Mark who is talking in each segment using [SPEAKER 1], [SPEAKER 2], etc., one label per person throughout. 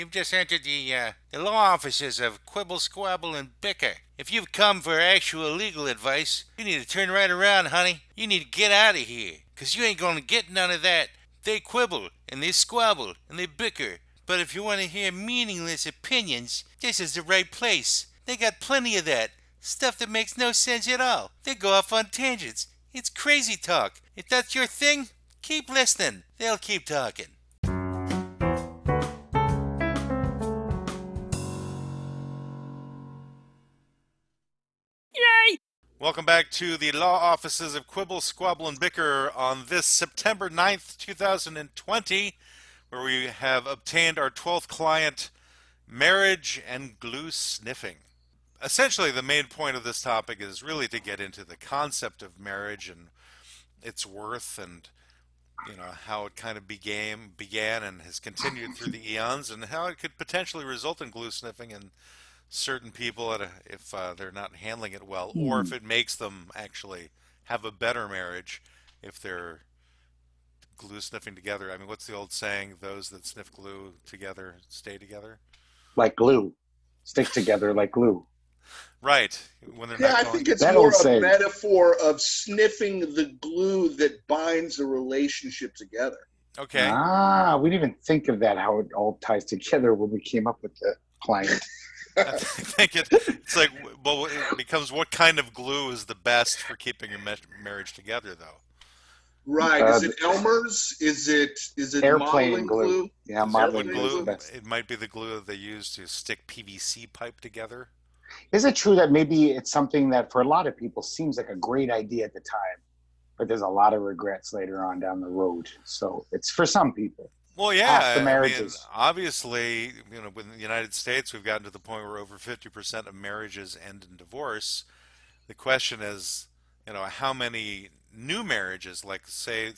[SPEAKER 1] You've just entered the law offices of Quibble, Squabble, and Bicker. If you've come for actual legal advice, you need to turn right around, honey. You need to get out of here, 'cause you ain't gonna get none of that. They quibble, and they squabble, and they bicker. But if you want to hear meaningless opinions, this is the right place. They got plenty of that. Stuff that makes no sense at all. They go off on tangents. It's crazy talk. If that's your thing, keep listening. They'll keep talking. Welcome back to the law offices of Quibble, Squabble, and Bicker on this September 9th, 2020, where we have obtained our 12th client, marriage and glue sniffing. Essentially, the main point of this topic is really to get into the concept of marriage and its worth, and how it kind of began and has continued through the eons, and how it could potentially result in glue sniffing and certain people if they're not handling it well, or if it makes them actually have a better marriage if they're glue sniffing together. I mean, what's the old saying? Those that sniff glue together stay together.
[SPEAKER 2] Like glue, stick together like glue.
[SPEAKER 1] Right. When they're
[SPEAKER 3] Yeah,
[SPEAKER 1] not
[SPEAKER 3] I
[SPEAKER 1] going.
[SPEAKER 3] think it's
[SPEAKER 2] That
[SPEAKER 3] more
[SPEAKER 2] old
[SPEAKER 3] a
[SPEAKER 2] saying.
[SPEAKER 3] metaphor of sniffing the glue that binds a relationship together.
[SPEAKER 1] Okay.
[SPEAKER 2] We didn't even think of that, how it all ties together when we came up with the client.
[SPEAKER 1] I think it's like, well, it becomes what kind of glue is the best for keeping your marriage together, though.
[SPEAKER 3] Right. Is it Elmer's? Is it
[SPEAKER 2] Airplane
[SPEAKER 3] modeling
[SPEAKER 2] glue. Yeah, modeling
[SPEAKER 1] Airplane
[SPEAKER 2] glue is the
[SPEAKER 1] glue.
[SPEAKER 2] best.
[SPEAKER 1] It might be the glue that they use to stick PVC pipe together.
[SPEAKER 2] Is it true that maybe it's something that for a lot of people seems like a great idea at the time, but there's a lot of regrets later on down the road? So it's for some people.
[SPEAKER 1] Well,
[SPEAKER 2] Half the
[SPEAKER 1] yeah, I mean,
[SPEAKER 2] marriages.
[SPEAKER 1] obviously, in the United States, we've gotten to the point where over 50% of marriages end in divorce. The question is, how many new marriages, like say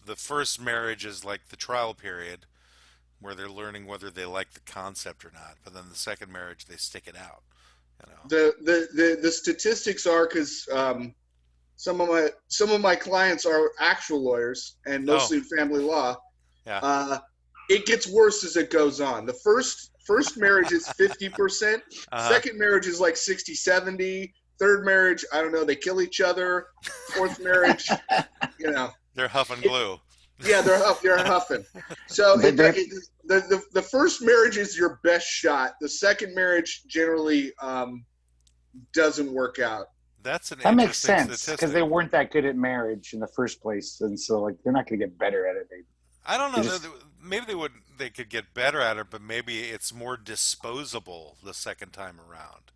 [SPEAKER 1] the first marriage is like the trial period where they're learning whether they like the concept or not, but then the second marriage they stick it out,
[SPEAKER 3] The statistics are because some of my clients are actual lawyers and mostly in family law.
[SPEAKER 1] Yeah.
[SPEAKER 3] It gets worse as it goes on. The first marriage is 50%. Second marriage is like 60, 70. Third marriage, I don't know, they kill each other. Fourth marriage,
[SPEAKER 1] They're huffing glue.
[SPEAKER 3] Yeah, they're huffing. So the first marriage is your best shot. The second marriage generally doesn't work out.
[SPEAKER 1] That
[SPEAKER 2] makes sense because
[SPEAKER 1] statistic.
[SPEAKER 2] they weren't that good at marriage in the first place, and so like they're not going to get better at it.
[SPEAKER 1] I don't know. Maybe they could get better at it, but maybe it's more disposable the second time around.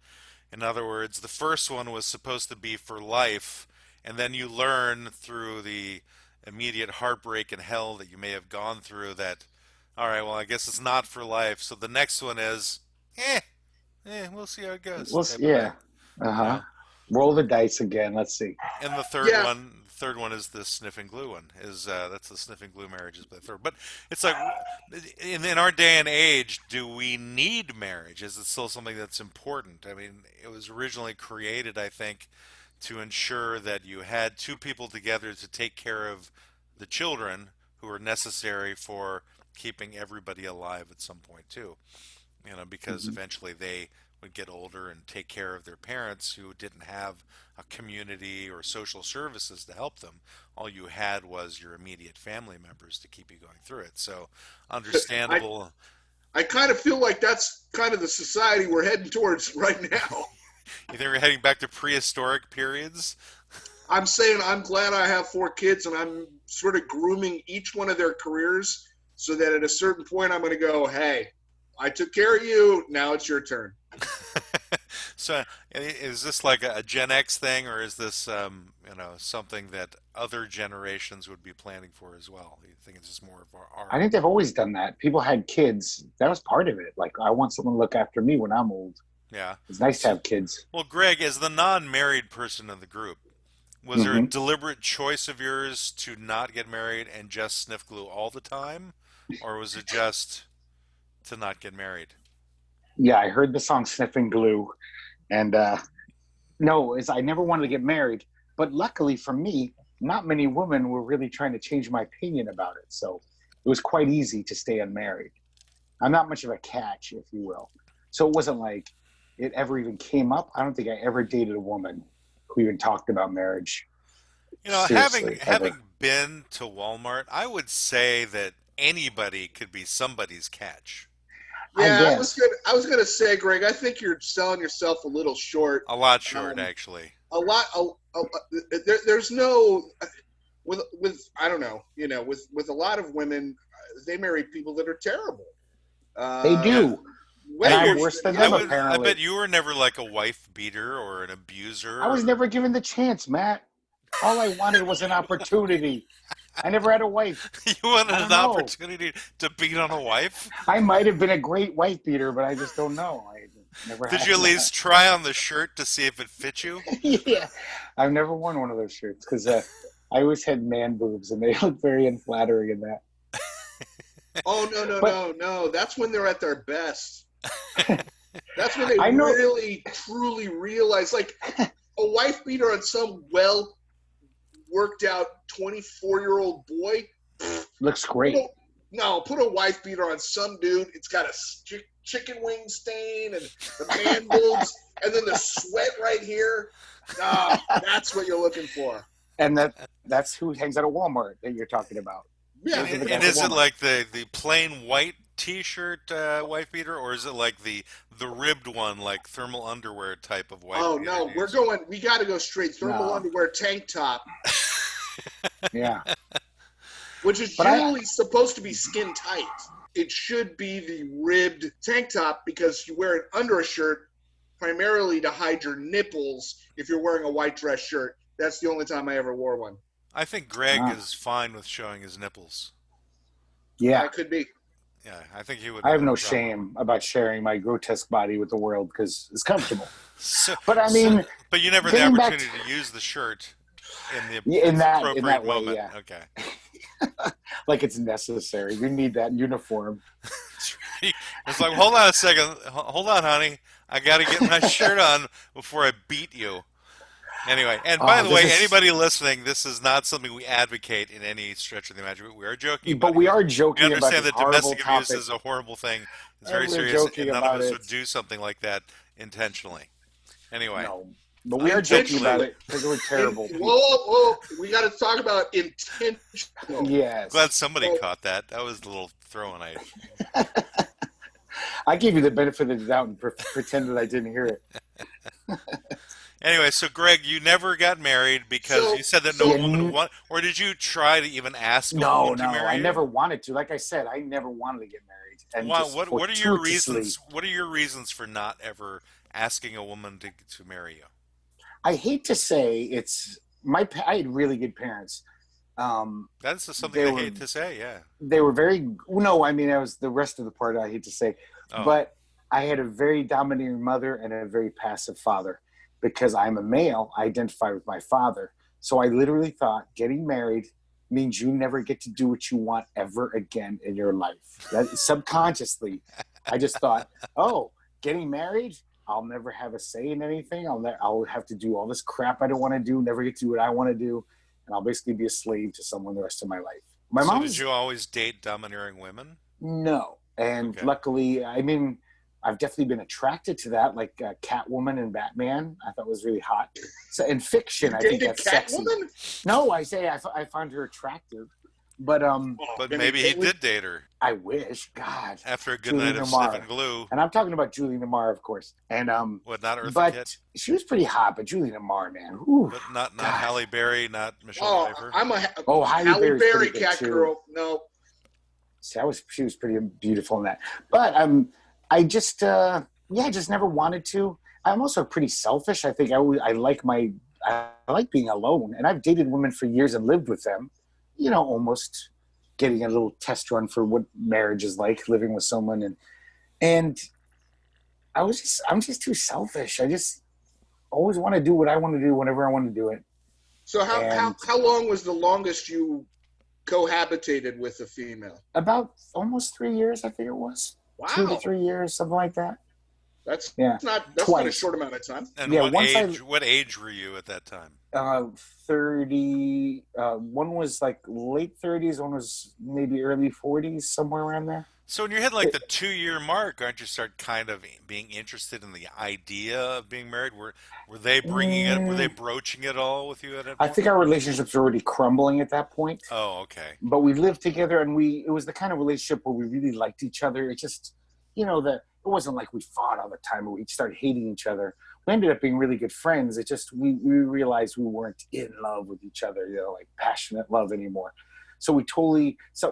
[SPEAKER 1] In other words, the first one was supposed to be for life, and then you learn through the immediate heartbreak and hell that you may have gone through that, all right, well, I guess it's not for life. So the next one is, we'll see how it goes.
[SPEAKER 2] Yeah. Roll the dice again. Let's see.
[SPEAKER 1] And the third one is the sniffing glue one. That's the sniffing glue marriages, but third. But it's like in our day and age, do we need marriage? Is it still something that's important? I mean, it was originally created, I think, to ensure that you had two people together to take care of the children who are necessary for keeping everybody alive at some point too. Because eventually they would get older and take care of their parents who didn't have a community or social services to help them. All you had was your immediate family members to keep you going through it. So understandable.
[SPEAKER 3] I kind of feel like that's kind of the society we're heading towards right now.
[SPEAKER 1] You think we're heading back to prehistoric periods?
[SPEAKER 3] I'm saying I'm glad I have 4 kids, and I'm sort of grooming each one of their careers so that at a certain point I'm going to go, hey, I took care of you, now it's your turn.
[SPEAKER 1] So is this like a Gen X thing, or is this something that other generations would be planning for as well? You think it's just more of our
[SPEAKER 2] I think they've always done that. People had kids. That was part of it. Like, I want someone to look after me when I'm old.
[SPEAKER 1] Yeah.
[SPEAKER 2] It's nice to have kids.
[SPEAKER 1] Well, Greg, as the non-married person in the group, was there a deliberate choice of yours to not get married and just sniff glue all the time? Or was it just to not get married?
[SPEAKER 2] Yeah, I heard the song Sniffing Glue. And no, I never wanted to get married. But luckily for me, not many women were really trying to change my opinion about it. So it was quite easy to stay unmarried. I'm not much of a catch, if you will. So it wasn't like it ever even came up. I don't think I ever dated a woman who even talked about marriage.
[SPEAKER 1] You know, having
[SPEAKER 2] Seriously, ever.
[SPEAKER 1] having been to Walmart, I would say that anybody could be somebody's catch.
[SPEAKER 2] I
[SPEAKER 3] Yeah,
[SPEAKER 2] guess.
[SPEAKER 3] I was gonna say, Greg. I think you're selling yourself a little short.
[SPEAKER 1] A lot short,
[SPEAKER 3] Um,
[SPEAKER 1] actually.
[SPEAKER 3] a lot. There's no with I don't know. With a lot of women, they marry people that are terrible.
[SPEAKER 2] They
[SPEAKER 1] Yeah.
[SPEAKER 2] do. And
[SPEAKER 3] Way
[SPEAKER 2] I'm
[SPEAKER 3] worse
[SPEAKER 2] worse
[SPEAKER 3] than
[SPEAKER 2] than
[SPEAKER 3] the
[SPEAKER 1] I
[SPEAKER 2] them,
[SPEAKER 3] other.
[SPEAKER 1] would. I bet
[SPEAKER 2] apparently.
[SPEAKER 1] you were never like a wife beater or an abuser.
[SPEAKER 2] I was never given the chance, Matt. All I wanted was an opportunity. I never had a wife.
[SPEAKER 1] You wanted
[SPEAKER 2] I
[SPEAKER 1] an
[SPEAKER 2] don't know.
[SPEAKER 1] opportunity to beat on a wife.
[SPEAKER 2] I might have been a great wife beater, but I just don't know. I never
[SPEAKER 1] Did
[SPEAKER 2] had
[SPEAKER 1] you at
[SPEAKER 2] that.
[SPEAKER 1] least try on the shirt to see if it fit you?
[SPEAKER 2] Yeah. I've never worn one of those shirts because I always had man boobs and they look very unflattering in that.
[SPEAKER 3] Oh no no
[SPEAKER 2] But
[SPEAKER 3] no no! That's when they're at their best. That's when they
[SPEAKER 2] I know
[SPEAKER 3] really truly realize, like a wife beater on some well worked out 24-year-old boy.
[SPEAKER 2] looks
[SPEAKER 3] Put
[SPEAKER 2] great.
[SPEAKER 3] a, no, put a wife beater on some dude. It's got a chicken wing stain and the man boobs, and then the sweat right here. Nah, that's what you're looking for.
[SPEAKER 2] And that's who hangs out at Walmart that you're talking about.
[SPEAKER 3] Yeah,
[SPEAKER 2] Those are the
[SPEAKER 1] And
[SPEAKER 2] guys at
[SPEAKER 1] is it
[SPEAKER 2] Walmart.
[SPEAKER 1] like the plain white T-shirt wife beater, or is it like the ribbed one, like thermal underwear type of wife
[SPEAKER 3] oh
[SPEAKER 1] beater?
[SPEAKER 3] no,
[SPEAKER 1] Do you
[SPEAKER 3] we're
[SPEAKER 1] use?
[SPEAKER 3] going. We got to go straight thermal
[SPEAKER 2] No.
[SPEAKER 3] underwear tank top,
[SPEAKER 2] Yeah.
[SPEAKER 3] which is
[SPEAKER 2] But I
[SPEAKER 3] generally supposed to be skin tight. It should be the ribbed tank top because you wear it under a shirt primarily to hide your nipples if you're wearing a white dress shirt. That's the only time I ever wore one.
[SPEAKER 1] I think Greg
[SPEAKER 2] ah,
[SPEAKER 1] is fine with showing his nipples.
[SPEAKER 2] yeah.
[SPEAKER 3] That could be.
[SPEAKER 1] Yeah, I think he
[SPEAKER 2] I
[SPEAKER 1] wouldn't
[SPEAKER 2] have
[SPEAKER 1] have a
[SPEAKER 2] no
[SPEAKER 1] problem.
[SPEAKER 2] shame about sharing my grotesque body with the world because it's comfortable.
[SPEAKER 1] So,
[SPEAKER 2] But I
[SPEAKER 1] so,
[SPEAKER 2] mean,
[SPEAKER 1] but you never had the
[SPEAKER 2] getting back
[SPEAKER 1] opportunity to use the shirt in the
[SPEAKER 2] yeah, in
[SPEAKER 1] appropriate
[SPEAKER 2] that way,
[SPEAKER 1] moment.
[SPEAKER 2] yeah,
[SPEAKER 1] Okay.
[SPEAKER 2] like it's necessary. You need that uniform.
[SPEAKER 1] It's like, hold on a second. Hold on, honey. I got to get my shirt on before I beat you. Anyway, and by
[SPEAKER 2] Oh,
[SPEAKER 1] the
[SPEAKER 2] this
[SPEAKER 1] way,
[SPEAKER 2] is.
[SPEAKER 1] anybody listening, this is not something we advocate in any stretch of the imagination. We are joking
[SPEAKER 2] But
[SPEAKER 1] about
[SPEAKER 2] we
[SPEAKER 1] it.
[SPEAKER 2] are
[SPEAKER 1] We
[SPEAKER 2] joking about
[SPEAKER 1] understand
[SPEAKER 2] this
[SPEAKER 1] that
[SPEAKER 2] horrible
[SPEAKER 1] domestic abuse
[SPEAKER 2] topic,
[SPEAKER 1] is a horrible thing. It's
[SPEAKER 2] and
[SPEAKER 1] very
[SPEAKER 2] we're
[SPEAKER 1] serious,
[SPEAKER 2] joking
[SPEAKER 1] and none of
[SPEAKER 2] about
[SPEAKER 1] us
[SPEAKER 2] it.
[SPEAKER 1] would do something like that intentionally. Anyway,
[SPEAKER 2] No, but we are joking
[SPEAKER 1] unfortunately,
[SPEAKER 2] about
[SPEAKER 3] Intentionally.
[SPEAKER 2] it because we're terrible
[SPEAKER 3] Whoa,
[SPEAKER 2] people.
[SPEAKER 3] whoa, we got to talk about intentional.
[SPEAKER 1] glad
[SPEAKER 2] Yes,
[SPEAKER 1] somebody
[SPEAKER 3] So,
[SPEAKER 1] caught that. That was a little throwing.
[SPEAKER 2] I gave you the benefit of the doubt and pretended I didn't hear it.
[SPEAKER 1] Anyway, so Greg, you never got married because
[SPEAKER 3] so,
[SPEAKER 1] you said that no
[SPEAKER 2] Yeah,
[SPEAKER 3] so
[SPEAKER 1] woman would want, or did you try to even ask a
[SPEAKER 2] no,
[SPEAKER 1] woman to
[SPEAKER 2] no,
[SPEAKER 1] marry
[SPEAKER 2] I
[SPEAKER 1] you?
[SPEAKER 2] never wanted to. Like I said, I never wanted to get married, and
[SPEAKER 1] Why,
[SPEAKER 2] just
[SPEAKER 1] what are your
[SPEAKER 2] fortuitously,
[SPEAKER 1] reasons? What are your reasons for not ever asking a woman to marry you?
[SPEAKER 2] I hate to say it's I had really good parents. Um,
[SPEAKER 1] That's just something
[SPEAKER 2] they
[SPEAKER 1] they
[SPEAKER 2] were
[SPEAKER 1] hate to say. Yeah.
[SPEAKER 2] they were very no. I mean, that was the rest of the part I hate to say,
[SPEAKER 1] Oh,
[SPEAKER 2] but I had a very domineering mother and a very passive father. Because I'm a male, I identify with my father. So I literally thought getting married means you never get to do what you want ever again in your life. That subconsciously, I just thought, oh, getting married, I'll never have a say in anything. I'll have to do all this crap I don't want to do, never get to do what I want to do, and I'll basically be a slave to someone the rest of my life. My
[SPEAKER 1] so did
[SPEAKER 2] mom's
[SPEAKER 1] you always date domineering women?
[SPEAKER 2] no, and
[SPEAKER 1] Okay.
[SPEAKER 2] luckily, I mean, I've definitely been attracted to that, like Catwoman and Batman. I thought was really hot. So in
[SPEAKER 3] you
[SPEAKER 2] fiction, I think
[SPEAKER 3] dated
[SPEAKER 2] that's sexy.
[SPEAKER 3] Catwoman?
[SPEAKER 2] No, I say I find her attractive, but
[SPEAKER 3] Oh,
[SPEAKER 1] But
[SPEAKER 3] Benny
[SPEAKER 1] maybe he
[SPEAKER 3] Gately?
[SPEAKER 1] did date her
[SPEAKER 2] I wish God,
[SPEAKER 1] after a good
[SPEAKER 2] Julie
[SPEAKER 1] night of sniffing
[SPEAKER 2] Newmar,
[SPEAKER 1] glue.
[SPEAKER 2] and I'm talking about Julie Newmar, of course, and
[SPEAKER 1] What, not Eartha Kitt?
[SPEAKER 2] but she was pretty hot. But Julie Newmar, man, ooh,
[SPEAKER 1] But not
[SPEAKER 2] God.
[SPEAKER 1] Halle Berry, not Michelle
[SPEAKER 3] Oh,
[SPEAKER 1] Pfeiffer.
[SPEAKER 3] I'm a
[SPEAKER 2] Oh, Halle
[SPEAKER 3] Halle
[SPEAKER 2] Berry's
[SPEAKER 3] Berry
[SPEAKER 2] pretty good
[SPEAKER 3] cat
[SPEAKER 2] too.
[SPEAKER 3] girl. No,
[SPEAKER 2] See, she was pretty beautiful in that. But I just yeah, I just never wanted to. I'm also pretty selfish. I think I like being alone, and I've dated women for years and lived with them. You know, almost getting a little test run for what marriage is like, living with someone, and I'm just too selfish. I just always want to do what I want to do whenever I want to do it.
[SPEAKER 3] so
[SPEAKER 2] And
[SPEAKER 3] how long was the longest you cohabitated with a female?
[SPEAKER 2] about almost 3 years, I think it was 2 to
[SPEAKER 3] Wow.
[SPEAKER 2] 3 years, something like that.
[SPEAKER 3] That's
[SPEAKER 2] Yeah,
[SPEAKER 3] that's not a
[SPEAKER 2] twice.
[SPEAKER 3] short amount of time.
[SPEAKER 1] And
[SPEAKER 2] Yeah,
[SPEAKER 1] what age were you at that time?
[SPEAKER 2] 30. One was like late 30s. One was maybe early 40s, somewhere around there.
[SPEAKER 1] So when you hit like
[SPEAKER 2] It,
[SPEAKER 1] the 2 year mark, aren't you start kind of being interested in the idea of being married? Were they bringing it? Were they
[SPEAKER 2] mm,
[SPEAKER 1] broaching it all with you at that
[SPEAKER 2] I
[SPEAKER 1] point?
[SPEAKER 2] think our relationships were already crumbling at that point.
[SPEAKER 1] Oh, okay.
[SPEAKER 2] But we lived together, and it was the kind of relationship where we really liked each other. It just, that it wasn't like we fought all the time or we started hating each other. We ended up being really good friends. It just, we realized we weren't in love with each other, like passionate love anymore. So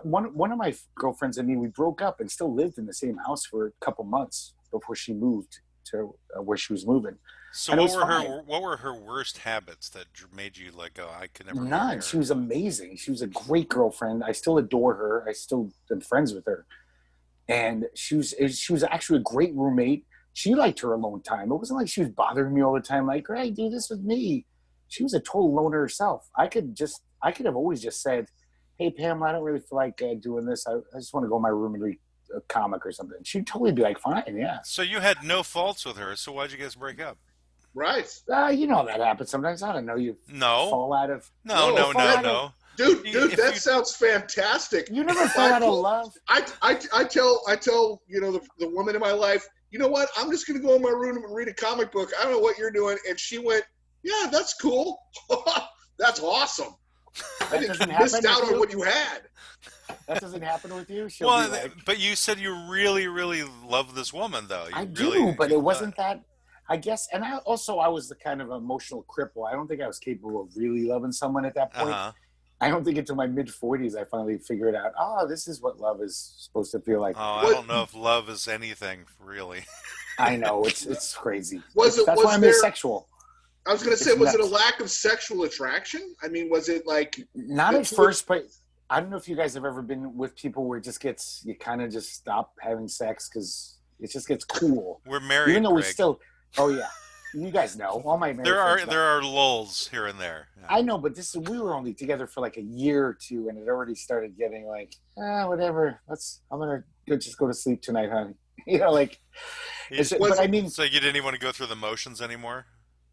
[SPEAKER 2] one of my girlfriends and me, we broke up and still lived in the same house for a couple months before she moved to where she was moving.
[SPEAKER 1] So
[SPEAKER 2] And it was fine.
[SPEAKER 1] what were her worst habits that made you like, oh, I could never marry
[SPEAKER 2] None.
[SPEAKER 1] her?
[SPEAKER 2] She was amazing. She was a great girlfriend. I still adore her. I still am friends with her. And she was actually a great roommate. She liked her alone time. It wasn't like she was bothering me all the time, like, hey, do this with me. She was a total loner herself. I could have always just said, hey, Pamela, I don't really feel like doing this. I just want to go in my room and read a comic or something. She'd totally be like, fine, yeah.
[SPEAKER 1] So you had no faults with her. So why'd you guys break up?
[SPEAKER 3] Right.
[SPEAKER 2] That happens sometimes. I don't know. You
[SPEAKER 1] No,
[SPEAKER 2] fall out of
[SPEAKER 1] no,
[SPEAKER 3] No,
[SPEAKER 1] no,
[SPEAKER 2] fall
[SPEAKER 1] no,
[SPEAKER 2] out of,
[SPEAKER 1] no.
[SPEAKER 3] Dude,
[SPEAKER 1] If
[SPEAKER 3] that
[SPEAKER 1] you
[SPEAKER 3] sounds fantastic.
[SPEAKER 2] you never
[SPEAKER 3] If
[SPEAKER 2] fall
[SPEAKER 3] I
[SPEAKER 2] out of
[SPEAKER 3] pull-
[SPEAKER 2] love.
[SPEAKER 3] I tell the woman in my life, you know what? I'm just gonna go in my room and read a comic book. I don't know what you're doing, and she went, yeah, that's cool. That's awesome. I
[SPEAKER 2] That
[SPEAKER 3] think
[SPEAKER 2] doesn't
[SPEAKER 3] you missed
[SPEAKER 2] happen
[SPEAKER 3] out
[SPEAKER 2] with
[SPEAKER 3] on
[SPEAKER 2] you?
[SPEAKER 3] what you had.
[SPEAKER 2] That doesn't happen with you. She'll
[SPEAKER 1] well,
[SPEAKER 2] be like,
[SPEAKER 1] but you said you really, really love this woman, though.
[SPEAKER 2] I
[SPEAKER 1] You
[SPEAKER 2] do, but
[SPEAKER 1] you,
[SPEAKER 2] it wasn't that. I guess, and I was the kind of emotional cripple. I don't think I was capable of really loving someone at that point.
[SPEAKER 1] uh-huh.
[SPEAKER 2] I don't think until my mid 40s I finally figured out, oh, this is what love is supposed to feel like.
[SPEAKER 1] Oh, I
[SPEAKER 3] What
[SPEAKER 1] don't know if love is anything really.
[SPEAKER 2] I know it's crazy. That's why
[SPEAKER 3] was
[SPEAKER 2] I'm
[SPEAKER 3] there?
[SPEAKER 2] asexual.
[SPEAKER 3] I was gonna say,
[SPEAKER 2] It's
[SPEAKER 3] was it a
[SPEAKER 2] nuts.
[SPEAKER 3] lack of sexual attraction? I mean, was it like
[SPEAKER 2] Not
[SPEAKER 3] the
[SPEAKER 2] at
[SPEAKER 3] two?
[SPEAKER 2] first, but I don't know if you guys have ever been with people where you kind of just stop having sex because it just gets cool.
[SPEAKER 1] We're
[SPEAKER 2] Even
[SPEAKER 1] married,
[SPEAKER 2] though we
[SPEAKER 1] Greg.
[SPEAKER 2] still, oh yeah, you guys know, all my married friends know.
[SPEAKER 1] There are lulls here and there. Yeah.
[SPEAKER 2] I know, but we were only together for like a year or two, and it already started getting like, whatever. I'm gonna just go to sleep tonight, honey. Like, but I mean,
[SPEAKER 1] So you didn't even want to go through the motions anymore?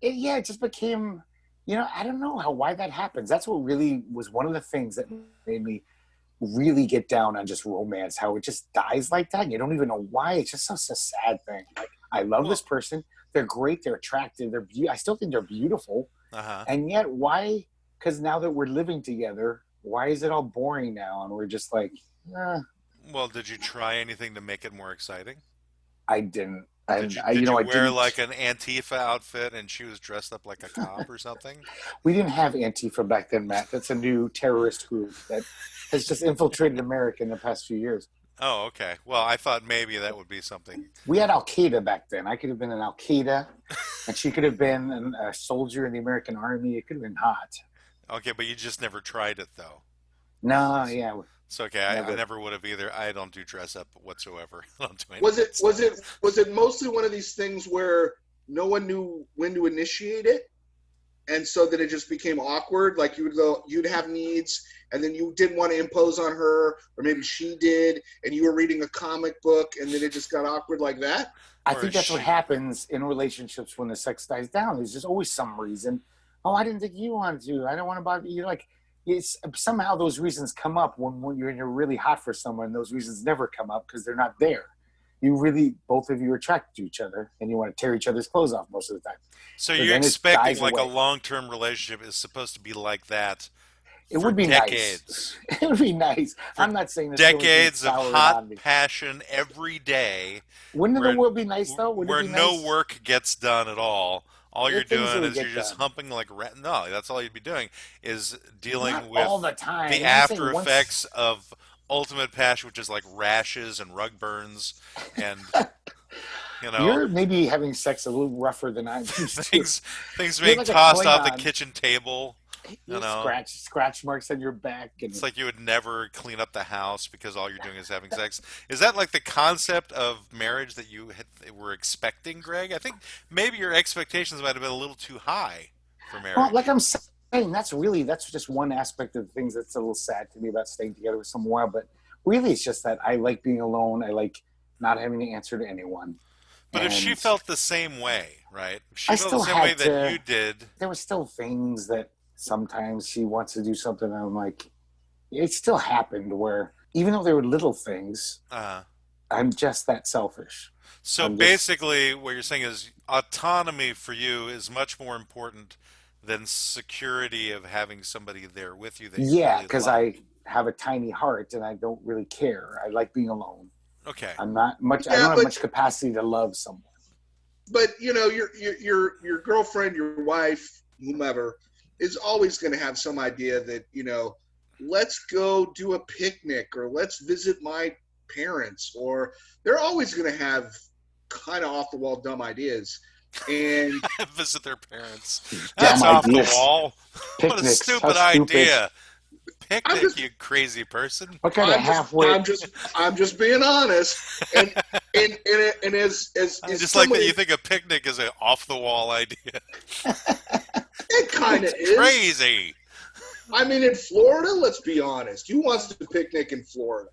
[SPEAKER 2] it just became, I don't know why that happens. That's what really was one of the things that made me really get down on just romance. How it just dies like that, and you don't even know why. It's just such a sad thing. Like, I love this person. They're great. They're attractive. I still think they're beautiful.
[SPEAKER 1] Uh-huh.
[SPEAKER 2] And yet, why? Because now that we're living together, why is it all boring now? And we're just like,
[SPEAKER 1] Well, did you try anything to make it more exciting?
[SPEAKER 2] I didn't.
[SPEAKER 1] Did you,
[SPEAKER 2] I
[SPEAKER 1] wear
[SPEAKER 2] didn't.
[SPEAKER 1] like an Antifa outfit and she was dressed up like a cop or something?
[SPEAKER 2] We didn't have Antifa back then, Matt. That's a new terrorist group that has just infiltrated America in the past few years.
[SPEAKER 1] Oh, okay. Well, I thought maybe that would be something.
[SPEAKER 2] We had Al Qaeda back then. I could have been an Al Qaeda, and she could have been a soldier in the American Army. It could have been hot.
[SPEAKER 1] Okay, but you just never tried it, though.
[SPEAKER 2] No, yeah.
[SPEAKER 1] It's okay.
[SPEAKER 2] Never.
[SPEAKER 1] I never would have either. I don't do dress up whatsoever. I don't do anything.
[SPEAKER 3] Was it mostly one of these things where no one knew when to initiate it, and so that it just became awkward? Like you'd have needs, and then you didn't want to impose on her, or maybe she did, and you were reading a comic book, and then it just got awkward like that.
[SPEAKER 2] I think that's what happens in relationships when the sex dies down. There's just always some reason. Oh, I didn't think you wanted to. I don't want to bother you. Like, it's somehow those reasons come up when you're really hot for someone. Those reasons never come up because they're not there. Both of you are attracted to each other, and you want to tear each other's clothes off most of the time.
[SPEAKER 1] So you're expecting like a long-term relationship is supposed to be like that.
[SPEAKER 2] It would be
[SPEAKER 1] decades.
[SPEAKER 2] Nice. It would be nice. I'm not saying this
[SPEAKER 1] decades of hot passion every day.
[SPEAKER 2] Wouldn't the world be nice though?
[SPEAKER 1] Where no work gets done at all. All you're doing is you're just humping like no. That's all you'd be doing is dealing with
[SPEAKER 2] all the time.
[SPEAKER 1] The after effects of ultimate passion, which is like rashes and rug burns, and
[SPEAKER 2] you're maybe having sex a little rougher than I'm used to.
[SPEAKER 1] Things being tossed off the kitchen table.
[SPEAKER 2] Scratch marks on your back. And
[SPEAKER 1] it's like you would never clean up the house because all you're doing is having sex. Is that like the concept of marriage that you were expecting, Greg? I think maybe your expectations might have been a little too high for marriage.
[SPEAKER 2] Well, like I'm saying, that's just one aspect of things that's a little sad to me about staying together with someone. But really, it's just that I like being alone. I like not having to answer to anyone.
[SPEAKER 1] But if she
[SPEAKER 2] And
[SPEAKER 1] felt the same way, right? If she
[SPEAKER 2] I
[SPEAKER 1] felt the
[SPEAKER 2] still
[SPEAKER 1] same way
[SPEAKER 2] had
[SPEAKER 1] that you
[SPEAKER 2] to,
[SPEAKER 1] did,
[SPEAKER 2] there were still things that sometimes she wants to do something. And I'm like, it still happened where even though there were little things,
[SPEAKER 1] uh,
[SPEAKER 2] I'm just that selfish.
[SPEAKER 1] so
[SPEAKER 2] I'm just,
[SPEAKER 1] basically what you're saying is autonomy for you is much more important than security of having somebody there with you that you
[SPEAKER 2] yeah,
[SPEAKER 1] really
[SPEAKER 2] because I
[SPEAKER 1] like.
[SPEAKER 2] have a tiny heart and I don't really care. I like being alone.
[SPEAKER 1] Okay.
[SPEAKER 2] I
[SPEAKER 3] Yeah,
[SPEAKER 2] don't have much capacity to love someone.
[SPEAKER 3] but your girlfriend, your wife, whomever, is always going to have some idea that let's go do a picnic or let's visit my parents, or they're always going to have kind of off the wall dumb ideas. And
[SPEAKER 1] Visit their parents. That's
[SPEAKER 2] Dumb
[SPEAKER 1] off the
[SPEAKER 2] ideas.
[SPEAKER 1] wall. What a
[SPEAKER 2] Picnics. How
[SPEAKER 1] stupid
[SPEAKER 2] stupid.
[SPEAKER 1] idea.
[SPEAKER 3] I'm
[SPEAKER 1] Picnic,
[SPEAKER 3] just
[SPEAKER 1] you crazy person.
[SPEAKER 2] What kind of
[SPEAKER 3] I'm just
[SPEAKER 2] halfway?
[SPEAKER 3] I'm just being honest. And and
[SPEAKER 1] I
[SPEAKER 3] as
[SPEAKER 1] just like that
[SPEAKER 3] somebody,
[SPEAKER 1] you think a picnic is an off the wall idea.
[SPEAKER 3] it kind of
[SPEAKER 1] It's
[SPEAKER 3] is.
[SPEAKER 1] crazy.
[SPEAKER 3] I mean, in Florida, let's be honest. Who wants to picnic in Florida?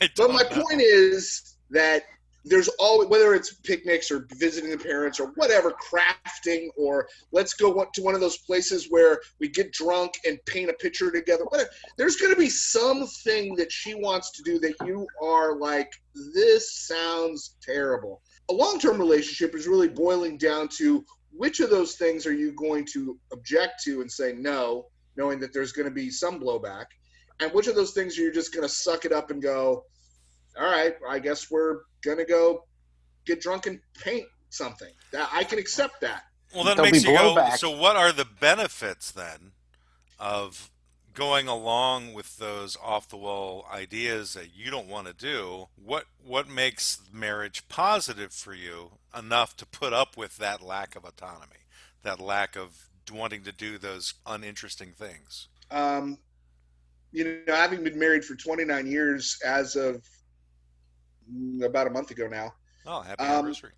[SPEAKER 1] I
[SPEAKER 3] But my
[SPEAKER 1] don't know.
[SPEAKER 3] point is that there's always, whether it's picnics or visiting the parents or whatever, crafting, or let's go to one of those places where we get drunk and paint a picture together. Whatever. There's going to be something that she wants to do that you are like, this sounds terrible. A long-term relationship is really boiling down to which of those things are you going to object to and say no, knowing that there's going to be some blowback, and which of those things are you just going to suck it up and go, all right, I guess we're going to go get drunk and paint something. That I can accept that.
[SPEAKER 1] Well, that
[SPEAKER 2] There'll be
[SPEAKER 1] makes you go,
[SPEAKER 2] blowback.
[SPEAKER 1] so what are the benefits then of going along with those off the wall ideas that you don't want to do? What makes marriage positive for you enough to put up with that lack of autonomy, that lack of wanting to do those uninteresting things?
[SPEAKER 3] Um, having been married for 29 years as of about a month ago now.
[SPEAKER 1] Oh, happy
[SPEAKER 3] Um,
[SPEAKER 1] anniversary.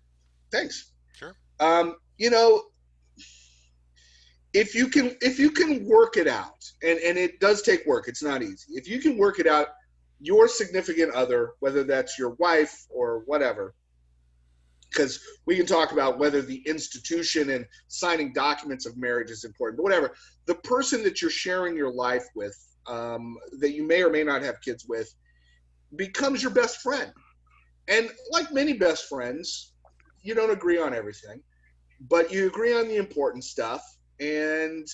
[SPEAKER 3] thanks.
[SPEAKER 1] Sure.
[SPEAKER 3] Um, you know, if you can work it out, and it does take work, it's not easy. If you can work it out, your significant other, whether that's your wife or whatever, because we can talk about whether the institution and signing documents of marriage is important, but whatever, the person that you're sharing your life with, that you may or may not have kids with, becomes your best friend. And like many best friends, you don't agree on everything, but you agree on the important stuff. And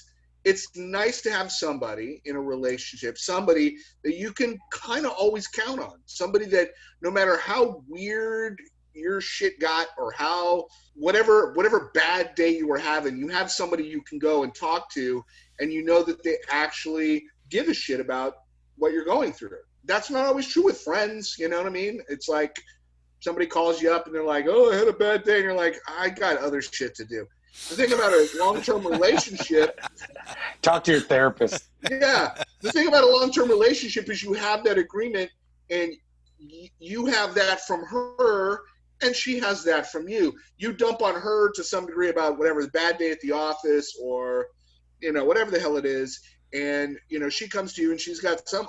[SPEAKER 3] it's nice to have somebody in a relationship, somebody that you can kind of always count on, somebody that no matter how weird your shit got or how whatever bad day you were having, you have somebody you can go and talk to, and you know that they actually give a shit about what you're going through. That's not always true with friends, you know what I mean? It's like somebody calls you up and they're like, oh, I had a bad day, and you're like, I got other shit to do. The thing about a long-term relationship,
[SPEAKER 2] Talk to your therapist.
[SPEAKER 3] yeah, the thing about a long-term relationship is you have that agreement, and you have that from her, and she has that from you. You dump on her to some degree about whatever the bad day at the office or, whatever the hell it is, and, she comes to you and she's got some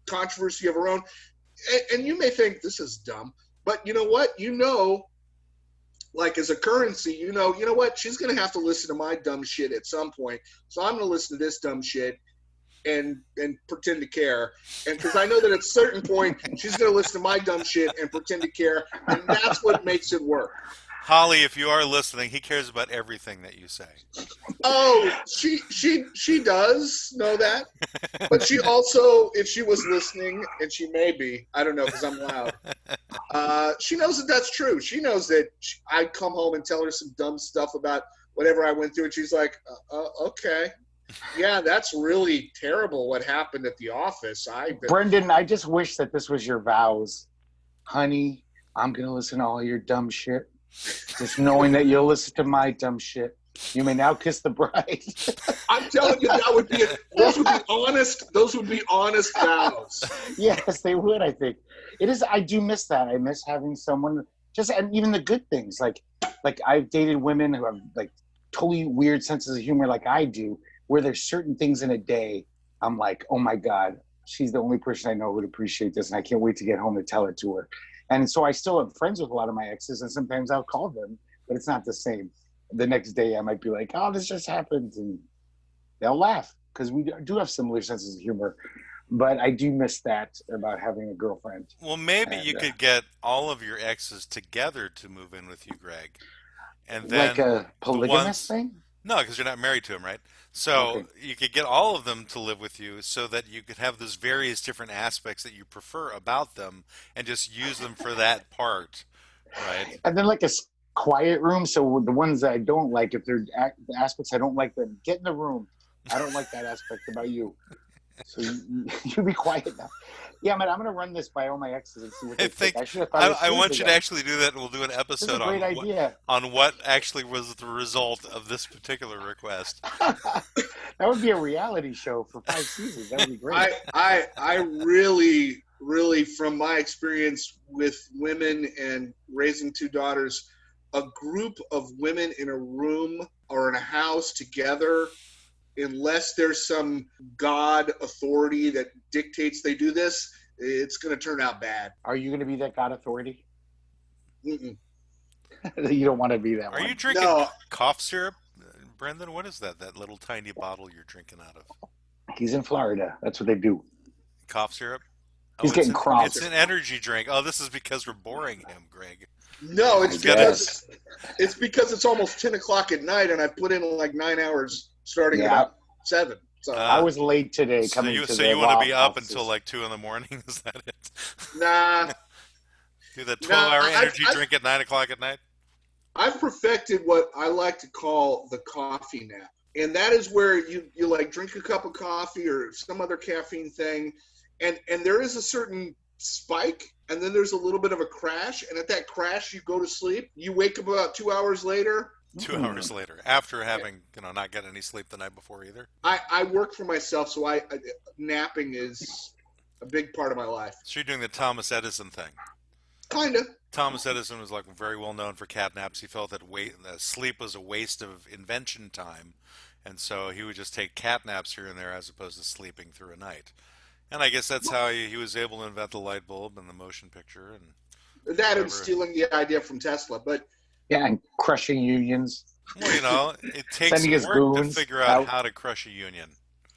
[SPEAKER 3] controversy of her own, and you may think this is dumb, but you know what? Like as a currency, you know what? She's going to have to listen to my dumb shit at some point. So I'm going to listen to this dumb shit and pretend to care. And because I know that at a certain point, she's going to listen to my dumb shit and pretend to care. And that's what makes it work.
[SPEAKER 1] Holly, if you are listening, he cares about everything that you say.
[SPEAKER 3] Oh, she does know that. But she also, if she was listening, and she may be, I don't know because I'm loud, she knows that that's true. She knows that I come home and tell her some dumb stuff about whatever I went through, and she's like, okay. Yeah, that's really terrible what happened at the office.
[SPEAKER 2] Brendan, I just wish that this was your vows. Honey, I'm going to listen to all your dumb shit. Just knowing that you'll listen to my dumb shit. You may now kiss the bride.
[SPEAKER 3] I'm telling you, those would be honest vows.
[SPEAKER 2] Yes, they would, I think. It is. I do miss that. I miss having someone and even the good things. Like I've dated women who have like totally weird senses of humor like I do, where there's certain things in a day I'm like, oh my God, she's the only person I know who would appreciate this, and I can't wait to get home to tell it to her. And so I still am friends with a lot of my exes, and sometimes I'll call them, but it's not the same. The next day I might be like, "Oh, this just happened," and they'll laugh because we do have similar senses of humor. But I do miss that about having a girlfriend.
[SPEAKER 1] Well, maybe
[SPEAKER 2] And
[SPEAKER 1] you could get all of your exes together to move in with you, Greg, and
[SPEAKER 2] like
[SPEAKER 1] then
[SPEAKER 2] a
[SPEAKER 1] the
[SPEAKER 2] polygamous
[SPEAKER 1] ones.
[SPEAKER 2] thing.
[SPEAKER 1] No, because you're not married to him, right? So
[SPEAKER 2] Okay.
[SPEAKER 1] you could get all of them to live with you so that you could have those various different aspects that you prefer about them and just use them for that part, right?
[SPEAKER 2] And then like a quiet room. So the ones that I don't like, if they're the aspects I don't like, then get in the room. I don't like that aspect about you. So you be quiet now. Yeah, man, I'm gonna run this by all my exes and see what
[SPEAKER 1] I
[SPEAKER 2] they think.
[SPEAKER 1] think
[SPEAKER 2] I should have thought of this
[SPEAKER 1] I
[SPEAKER 2] years
[SPEAKER 1] want you to
[SPEAKER 2] ago.
[SPEAKER 1] actually do that, and we'll do an
[SPEAKER 2] This is a
[SPEAKER 1] episode
[SPEAKER 2] great idea.
[SPEAKER 1] on what actually was the result of this particular request.
[SPEAKER 2] That would be a reality show for 5 seasons. That would be great.
[SPEAKER 3] I really, really, from my experience with women and raising two daughters, a group of women in a room or in a house together, unless there's some God authority that dictates they do this, it's going to turn out bad.
[SPEAKER 2] Are you gonna be that God authority?
[SPEAKER 3] Mm-mm.
[SPEAKER 2] You don't want to be that
[SPEAKER 1] Are
[SPEAKER 2] one.
[SPEAKER 1] you drinking
[SPEAKER 3] No,
[SPEAKER 1] cough syrup, Brendan? What is that? That little tiny bottle you're drinking out of?
[SPEAKER 2] He's in Florida. That's what they do.
[SPEAKER 1] Cough syrup?
[SPEAKER 2] He's
[SPEAKER 1] It's
[SPEAKER 2] getting
[SPEAKER 1] it's
[SPEAKER 2] crops.
[SPEAKER 1] an energy drink. Oh, this is because we're boring him, Greg.
[SPEAKER 3] no,
[SPEAKER 1] He's
[SPEAKER 3] it's
[SPEAKER 1] got it.
[SPEAKER 3] because it's almost 10 o'clock at night, and I put in like 9 hours starting at
[SPEAKER 2] Yeah,
[SPEAKER 3] about 7. So
[SPEAKER 2] I was late today
[SPEAKER 1] So
[SPEAKER 2] coming
[SPEAKER 1] you
[SPEAKER 2] to
[SPEAKER 1] so
[SPEAKER 2] the
[SPEAKER 1] you want to
[SPEAKER 2] law
[SPEAKER 1] be up
[SPEAKER 2] offices.
[SPEAKER 1] until like 2 in the morning? Is that it?
[SPEAKER 3] nah,
[SPEAKER 1] Do the
[SPEAKER 3] nah.
[SPEAKER 1] 12-hour
[SPEAKER 3] I've,
[SPEAKER 1] energy
[SPEAKER 3] I've
[SPEAKER 1] drink at 9 o'clock at night?
[SPEAKER 3] I've perfected what I like to call the coffee nap. And that is where you like drink a cup of coffee or some other caffeine thing, and there is a certain spike, and then there's a little bit of a crash, and at that crash you go to sleep. You wake up about 2 hours later.
[SPEAKER 1] 2 hours later, after having not get any sleep the night before either.
[SPEAKER 3] I work for myself, so napping is a big part of my life.
[SPEAKER 1] So you're doing the Thomas Edison thing.
[SPEAKER 3] Kinda.
[SPEAKER 1] Thomas Edison was like very well known for cat naps. He felt that sleep was a waste of invention time, and so he would just take cat naps here and there as opposed to sleeping through a night. And I guess that's how he was able to invent the light bulb and the motion picture and
[SPEAKER 3] That and
[SPEAKER 1] whatever.
[SPEAKER 3] stealing the idea from Tesla, but
[SPEAKER 2] Yeah, and crushing unions,
[SPEAKER 1] Well, it takes
[SPEAKER 2] sending his
[SPEAKER 1] work to
[SPEAKER 2] goons
[SPEAKER 1] figure out how to crush a union.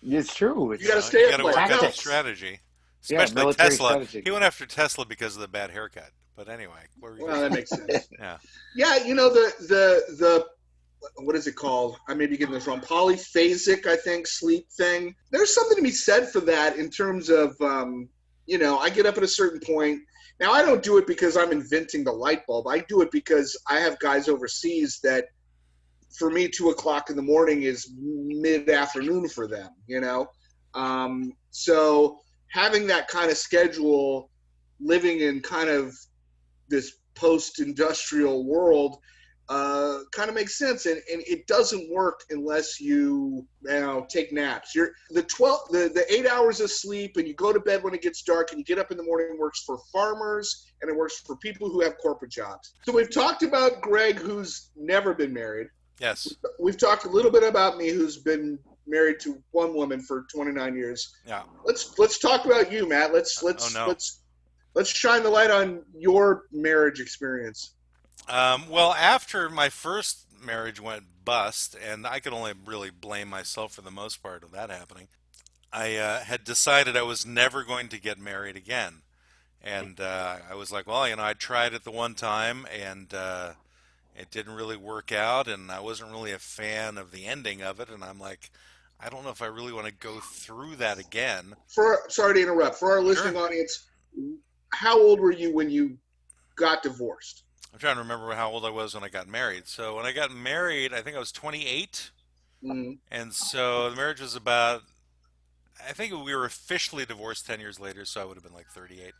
[SPEAKER 2] It's true.
[SPEAKER 3] you got to
[SPEAKER 2] It's,
[SPEAKER 3] stay
[SPEAKER 1] You
[SPEAKER 3] up
[SPEAKER 1] got to
[SPEAKER 3] late.
[SPEAKER 1] work out the
[SPEAKER 2] Tactics.
[SPEAKER 1] strategy.
[SPEAKER 2] Yeah,
[SPEAKER 1] Especially
[SPEAKER 2] military
[SPEAKER 1] Tesla.
[SPEAKER 2] strategy.
[SPEAKER 1] He went after Tesla because of the bad haircut. But anyway, what were you
[SPEAKER 3] Well,
[SPEAKER 1] gonna
[SPEAKER 3] that makes sense.
[SPEAKER 1] Yeah.
[SPEAKER 3] Yeah, the what is it called? I may be getting this wrong. Polyphasic, I think, sleep thing. There's something to be said for that in terms of, I get up at a certain point. Now, I don't do it because I'm inventing the light bulb. I do it because I have guys overseas that, for me, 2 o'clock in the morning is mid-afternoon for them, So having that kind of schedule, living in kind of this post-industrial world, kind of makes sense, and it doesn't work unless you take naps. The 8 hours of sleep, and you go to bed when it gets dark, and you get up in the morning, works for farmers, and it works for people who have corporate jobs. So we've talked about Greg, who's never been married.
[SPEAKER 1] Yes.
[SPEAKER 3] We've talked a little bit about me, who's been married to one woman for 29 years.
[SPEAKER 1] Yeah.
[SPEAKER 3] Let's talk about you, Matt. Let's shine the light on your marriage experience.
[SPEAKER 1] Well, after my first marriage went bust, and I could only really blame myself for the most part of that happening, I had decided I was never going to get married again. And I was like, well, I tried it the one time, and it didn't really work out, and I wasn't really a fan of the ending of it, and I'm like, I don't know if I really want to go through that again.
[SPEAKER 3] Sorry to interrupt. For our listening audience, how old were you when you got divorced?
[SPEAKER 1] I'm trying to remember how old I was when I got married. So when I got married, I think I was 28.
[SPEAKER 3] Mm-hmm.
[SPEAKER 1] And so the marriage was about, I think we were officially divorced 10 years later, so I would have been like 38.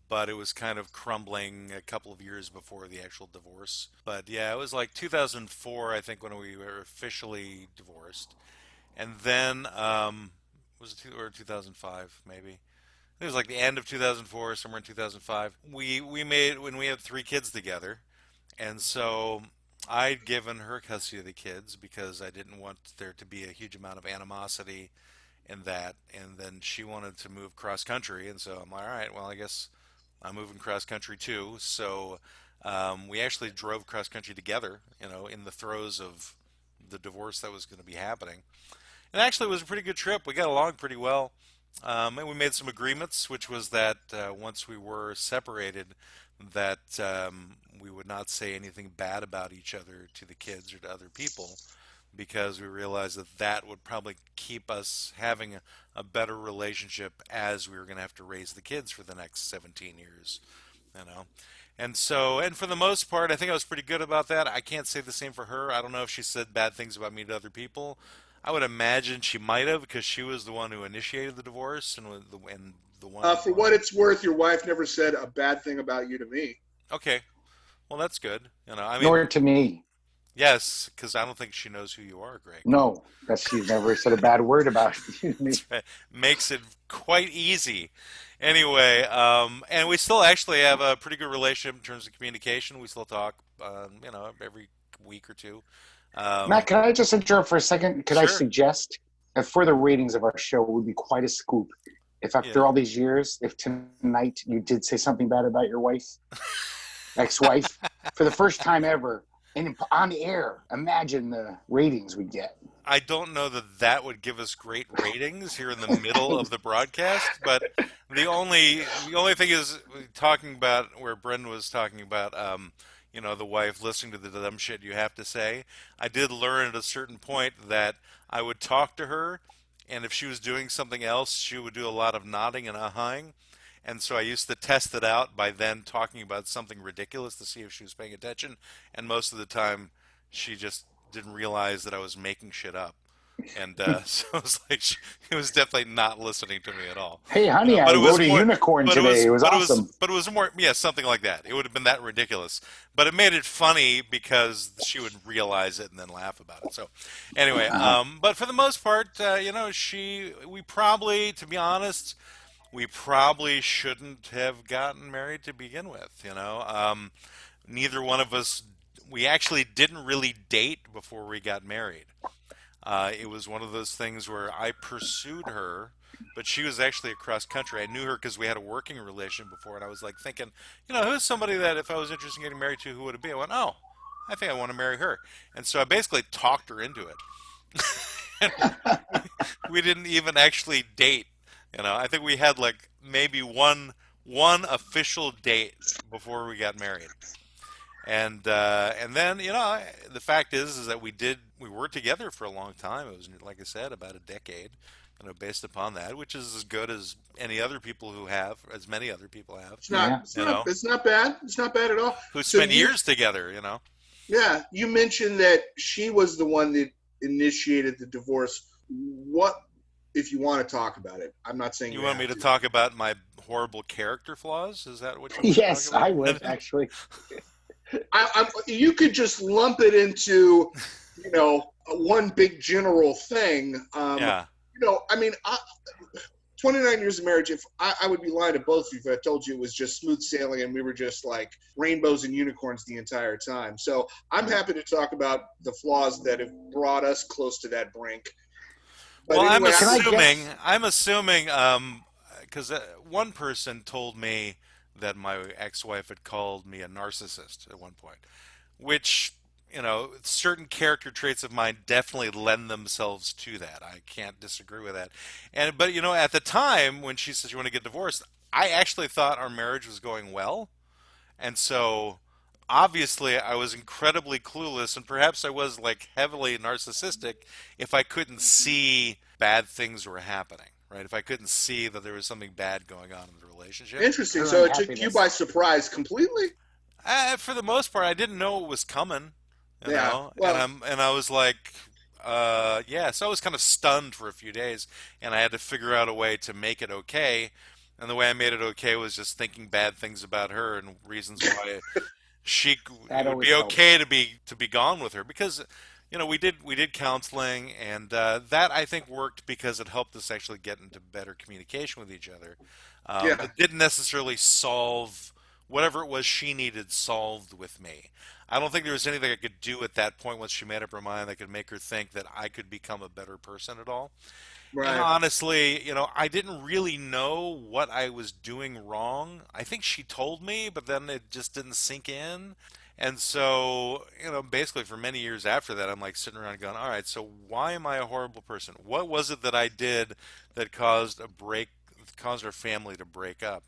[SPEAKER 1] But it was kind of crumbling a couple of years before the actual divorce. But yeah, it was like 2004, I think, when we were officially divorced. And then, was it or 2005, maybe? It was like the end of 2004, somewhere in 2005. We made when we had 3 kids together, and so I'd given her custody of the kids because I didn't want there to be a huge amount of animosity in that. And then she wanted to move cross country, and so I'm like, all right, well, I guess I'm moving cross country too. So we actually drove cross country together, in the throes of the divorce that was going to be happening. And actually, it was a pretty good trip. We got along pretty well. And we made some agreements, which was that once we were separated, that we would not say anything bad about each other to the kids or to other people, because we realized that that would probably keep us having a better relationship as we were going to have to raise the kids for the next 17 years, you know. And for the most part, I think I was pretty good about that. I can't say the same for her. I don't know if she said bad things about me to other people. I would imagine she might have, because she was the one who initiated the divorce and the one who
[SPEAKER 3] For what
[SPEAKER 1] wanted.
[SPEAKER 3] it's worth, your wife never said a bad thing about you to me.
[SPEAKER 1] Okay, well that's good. I mean,
[SPEAKER 2] Nor to me.
[SPEAKER 1] yes, because I don't think she knows who you are, Greg.
[SPEAKER 2] No, that she's never said a bad word about you to me.
[SPEAKER 1] Makes it quite easy. Anyway, and we still actually have a pretty good relationship in terms of communication. We still talk, every week or two.
[SPEAKER 2] Matt,
[SPEAKER 1] Um,
[SPEAKER 2] can I just interrupt for a second? Could I
[SPEAKER 1] sure.
[SPEAKER 2] suggest that for the ratings of our show, it would be quite a scoop if
[SPEAKER 1] Yeah.
[SPEAKER 2] after all these years, if tonight you did say something bad about your wife, ex-wife, for the first time ever, and on air, imagine the ratings we get.
[SPEAKER 1] I don't know that that would give us great ratings here in the middle of the broadcast, but the only thing is talking about where Brendan was talking about, the wife listening to the dumb shit you have to say. I did learn at a certain point that I would talk to her, and if she was doing something else, she would do a lot of nodding and ahhing. And so I used to test it out by then talking about something ridiculous to see if she was paying attention. And most of the time, she just didn't realize that I was making shit up. And so it was like it was definitely not listening to me at all.
[SPEAKER 2] Hey, honey, I
[SPEAKER 1] But it was
[SPEAKER 2] rode a
[SPEAKER 1] more,
[SPEAKER 2] unicorn today. It was awesome.
[SPEAKER 1] but it was more, yeah, something like that. It would have been that ridiculous, but it made it funny because she would realize it and then laugh about it. So, anyway, but for the most part, we probably, to be honest, we probably shouldn't have gotten married to begin with. Neither one of us, we actually didn't really date before we got married. It was one of those things where I pursued her, but she was actually across country. I knew her because we had a working relation before, and I was like thinking, who's somebody that if I was interested in getting married to, who would it be? I went, oh, I think I want to marry her. And so I basically talked her into it. And we didn't even actually date. I think we had like maybe one official date before we got married. And then the fact is that we were together for a long time. It was, like I said, about a decade, based upon that, which is as good as as many other people have,
[SPEAKER 3] It's not.
[SPEAKER 2] Yeah.
[SPEAKER 3] It's
[SPEAKER 1] you
[SPEAKER 3] not.
[SPEAKER 1] know,
[SPEAKER 3] It's not bad. It's not bad at all.
[SPEAKER 1] who
[SPEAKER 3] So
[SPEAKER 1] spent
[SPEAKER 3] you,
[SPEAKER 1] years together.
[SPEAKER 3] yeah, you mentioned that she was the one that initiated the divorce. What, if you want to talk about it? I'm not saying
[SPEAKER 1] You
[SPEAKER 3] you
[SPEAKER 1] want me
[SPEAKER 3] have
[SPEAKER 1] to
[SPEAKER 3] to.
[SPEAKER 1] talk about my horrible character flaws? Is that what you want me to talk
[SPEAKER 2] Yes, I
[SPEAKER 1] about?
[SPEAKER 2] would actually.
[SPEAKER 3] You could just lump it into, one big general thing.
[SPEAKER 1] Yeah.
[SPEAKER 3] I mean, 29 years of marriage, if I would be lying to both of you if I told you it was just smooth sailing and we were just like rainbows and unicorns the entire time. So I'm happy to talk about the flaws that have brought us close to that brink. But
[SPEAKER 1] Well, I'm
[SPEAKER 3] anyway,
[SPEAKER 2] Can I
[SPEAKER 1] assuming,
[SPEAKER 2] guess?
[SPEAKER 1] I'm assuming, because one person told me that my ex-wife had called me a narcissist at one point, which, certain character traits of mine definitely lend themselves to that. I can't disagree with that. But at the time when she said she wanted to get divorced, I actually thought our marriage was going well, and so obviously I was incredibly clueless, and perhaps I was like heavily narcissistic if I couldn't see bad things were happening, right? If I couldn't see that there was something bad going on in the relationship.
[SPEAKER 3] interesting.
[SPEAKER 2] Her
[SPEAKER 3] So it took you by
[SPEAKER 2] unhappiness.
[SPEAKER 3] surprise completely.
[SPEAKER 1] For the most part, I didn't know it was coming,
[SPEAKER 3] Yeah.
[SPEAKER 1] and
[SPEAKER 3] Well,
[SPEAKER 1] I was like, yeah. So I was kind of stunned for a few days, and I had to figure out a way to make it okay. And the way I made it okay was just thinking bad things about her and reasons why it
[SPEAKER 2] That
[SPEAKER 1] would
[SPEAKER 2] always
[SPEAKER 1] be okay
[SPEAKER 2] helps.
[SPEAKER 1] to be gone with her, because we did counseling, and that I think worked because it helped us actually get into better communication with each other.
[SPEAKER 3] yeah.
[SPEAKER 1] It didn't necessarily solve whatever it was she needed solved with me. I don't think there was anything I could do at that point once she made up her mind that could make her think that I could become a better person at all. And
[SPEAKER 3] Right.
[SPEAKER 1] honestly, I didn't really know what I was doing wrong. I think she told me, but then it just didn't sink in. And so, basically for many years after that, I'm like sitting around going, all right, so why am I a horrible person? What was it that I did that caused our family to break up?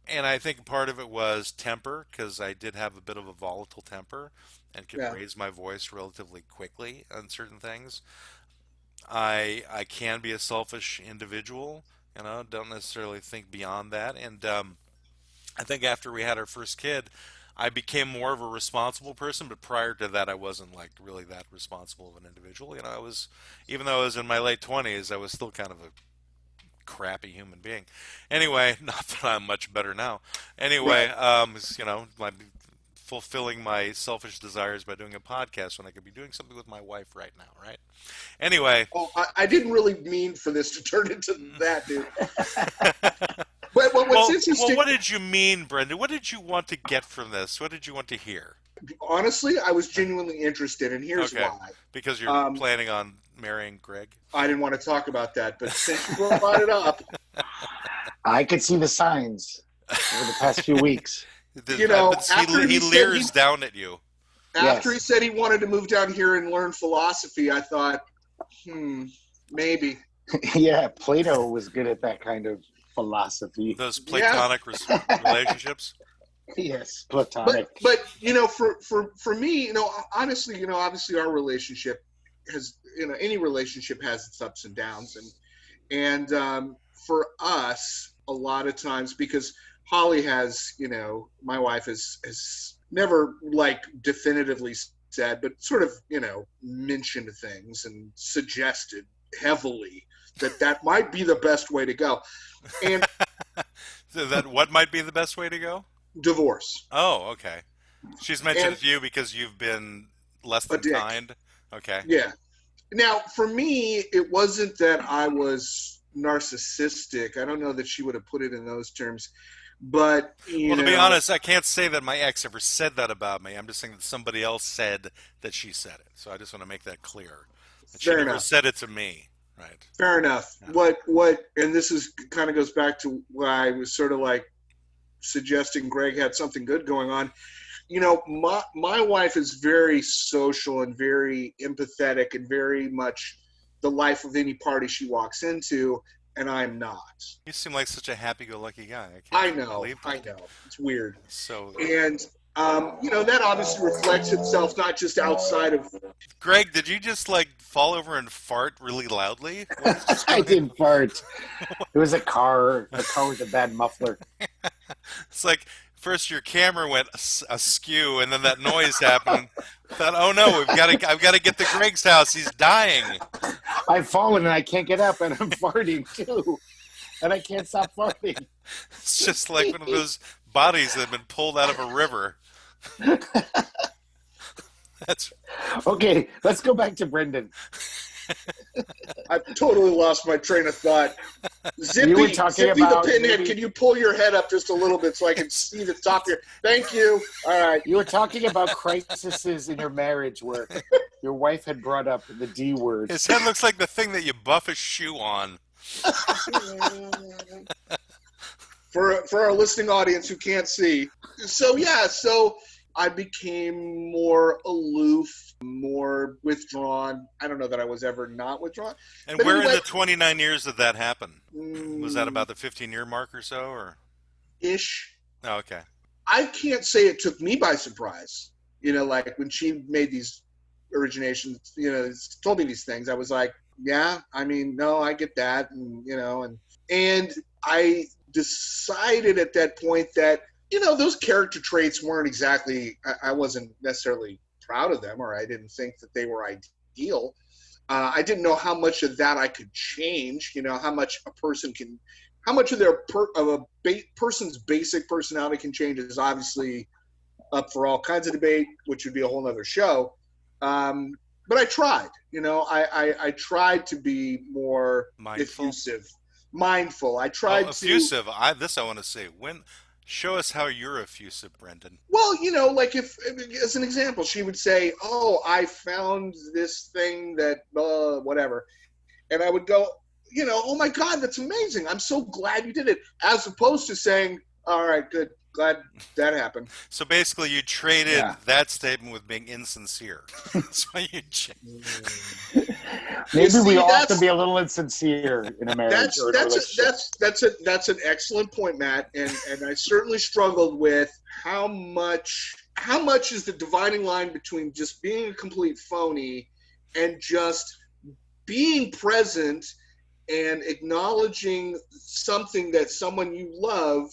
[SPEAKER 1] And I think part of it was temper, because I did have a bit of a volatile temper and could
[SPEAKER 3] Yeah.
[SPEAKER 1] raise my voice relatively quickly on certain things. I can be a selfish individual, don't necessarily think beyond that. And I think after we had our first kid, I became more of a responsible person, but prior to that, I wasn't like really that responsible of an individual. Even though I was in my late 20s, I was still kind of a crappy human being. Anyway, not that I'm much better now. Anyway,
[SPEAKER 3] Right.
[SPEAKER 1] my fulfilling my selfish desires by doing a podcast when I could be doing something with my wife right now, right? Anyway,
[SPEAKER 3] Oh, I didn't really mean for this to turn into that, dude. But what's
[SPEAKER 1] well,
[SPEAKER 3] interesting,
[SPEAKER 1] what did you mean, Brendan? What did you want to get from this? What did you want to hear?
[SPEAKER 3] honestly, I was genuinely interested, and here's
[SPEAKER 1] Okay,
[SPEAKER 3] why.
[SPEAKER 1] because you're
[SPEAKER 3] Um,
[SPEAKER 1] planning on marrying Greg.
[SPEAKER 3] I didn't want to talk about that, but since you brought it up,
[SPEAKER 2] I could see the signs over the past few weeks.
[SPEAKER 3] after
[SPEAKER 1] He
[SPEAKER 3] he said
[SPEAKER 1] leers down at you.
[SPEAKER 3] he
[SPEAKER 2] Yes.
[SPEAKER 3] said he wanted to move down here and learn philosophy, I thought, maybe.
[SPEAKER 2] Yeah, Plato was good at that kind of philosophy.
[SPEAKER 1] Those
[SPEAKER 3] Yeah.
[SPEAKER 1] platonic relationships.
[SPEAKER 2] Yes,
[SPEAKER 3] But
[SPEAKER 2] platonic.
[SPEAKER 3] for me, honestly, obviously our relationship has, any relationship has its ups and downs, and for us, a lot of times, because Holly has, my wife has never like definitively said, but sort of, mentioned things and suggested heavily that might be the best way to go, and
[SPEAKER 1] So that what might be the best way to go?
[SPEAKER 3] divorce.
[SPEAKER 1] Oh, okay. She's mentioned
[SPEAKER 3] And
[SPEAKER 1] it to you because you've been less
[SPEAKER 3] a
[SPEAKER 1] than
[SPEAKER 3] dick.
[SPEAKER 1] kind. Okay.
[SPEAKER 3] Yeah. Now, for me, it wasn't that I was narcissistic. I don't know that she would have put it in those terms, but
[SPEAKER 1] Well, to be honest, I can't say that my ex ever said that about me. I'm just saying that somebody else said that she said it. So I just want to make that clear. That she
[SPEAKER 3] fair
[SPEAKER 1] never
[SPEAKER 3] enough.
[SPEAKER 1] said it to me. Right.
[SPEAKER 3] Fair enough.
[SPEAKER 1] Yeah.
[SPEAKER 3] What, and this is kind of goes back to why I was sort of like suggesting Greg had something good going on. My wife is very social and very empathetic and very much the life of any party she walks into, and I'm not.
[SPEAKER 1] You seem like such a happy-go-lucky guy.
[SPEAKER 3] I
[SPEAKER 1] Can't
[SPEAKER 3] know,
[SPEAKER 1] believe
[SPEAKER 3] I
[SPEAKER 1] that.
[SPEAKER 3] know. It's weird.
[SPEAKER 1] So,
[SPEAKER 3] And that obviously reflects itself not just outside of.
[SPEAKER 1] Greg, did you just like fall over and fart really loudly? What is
[SPEAKER 2] I
[SPEAKER 1] going-
[SPEAKER 2] didn't fart. It was a car. The car was a bad muffler.
[SPEAKER 1] It's like first your camera went askew, and then that noise happened. I thought, oh no, I've got to get to Greg's house. He's dying.
[SPEAKER 2] I've fallen and I can't get up, and I'm farting too, and I can't stop farting.
[SPEAKER 1] It's just like one of those bodies that have been pulled out of a river. That's
[SPEAKER 2] Okay, let's go back to Brendan.
[SPEAKER 3] I've totally lost my train of thought.
[SPEAKER 2] You were
[SPEAKER 3] Zippy,
[SPEAKER 2] talking
[SPEAKER 3] Zippy
[SPEAKER 2] about
[SPEAKER 3] the pinhead,
[SPEAKER 2] maybe-
[SPEAKER 3] can you pull your head up just a little bit so I can see the top here? Thank you. All right.
[SPEAKER 2] You were talking about crises in your marriage where your wife had brought up the D word.
[SPEAKER 1] his head looks like the thing that you buff a shoe on.
[SPEAKER 3] For our listening audience who can't see. So I became more aloof, more withdrawn. I don't know that I was ever not withdrawn.
[SPEAKER 1] And
[SPEAKER 3] But
[SPEAKER 1] where
[SPEAKER 3] anyway-
[SPEAKER 1] in the 29 years did that happen? Was that about the 15-year mark or so, or?
[SPEAKER 3] Ish.
[SPEAKER 1] Oh, okay.
[SPEAKER 3] I can't say it took me by surprise. Like when she made these originations, told me these things, I was like, yeah, I mean, no, I get that. And I decided at that point that, those character traits weren't exactly, I wasn't necessarily proud of them, or I didn't think that they were ideal. I didn't know how much of that I could change, how much a person can, how much of person's basic personality can change is obviously up for all kinds of debate, which would be a whole other show. But I tried, I tried to be more
[SPEAKER 1] Mindful.
[SPEAKER 3] effusive, mindful. I tried
[SPEAKER 1] effusive. I want to say. Show us how you're effusive, Brendan.
[SPEAKER 3] Well, like if, as an example, she would say, "Oh, I found this thing that whatever," and I would go, oh my God, that's amazing. I'm so glad you did it. As opposed to saying, all right, good, glad that happened.
[SPEAKER 1] So basically, you traded
[SPEAKER 2] Yeah.
[SPEAKER 1] that statement with being insincere. So you
[SPEAKER 2] Maybe
[SPEAKER 3] see,
[SPEAKER 2] we all have to
[SPEAKER 3] that's-
[SPEAKER 2] be a little insincere in a marriage or in a relationship.
[SPEAKER 3] That's an excellent point, Matt. And I certainly struggled with how much is the dividing line between just being a complete phony and just being present and acknowledging something that someone you love.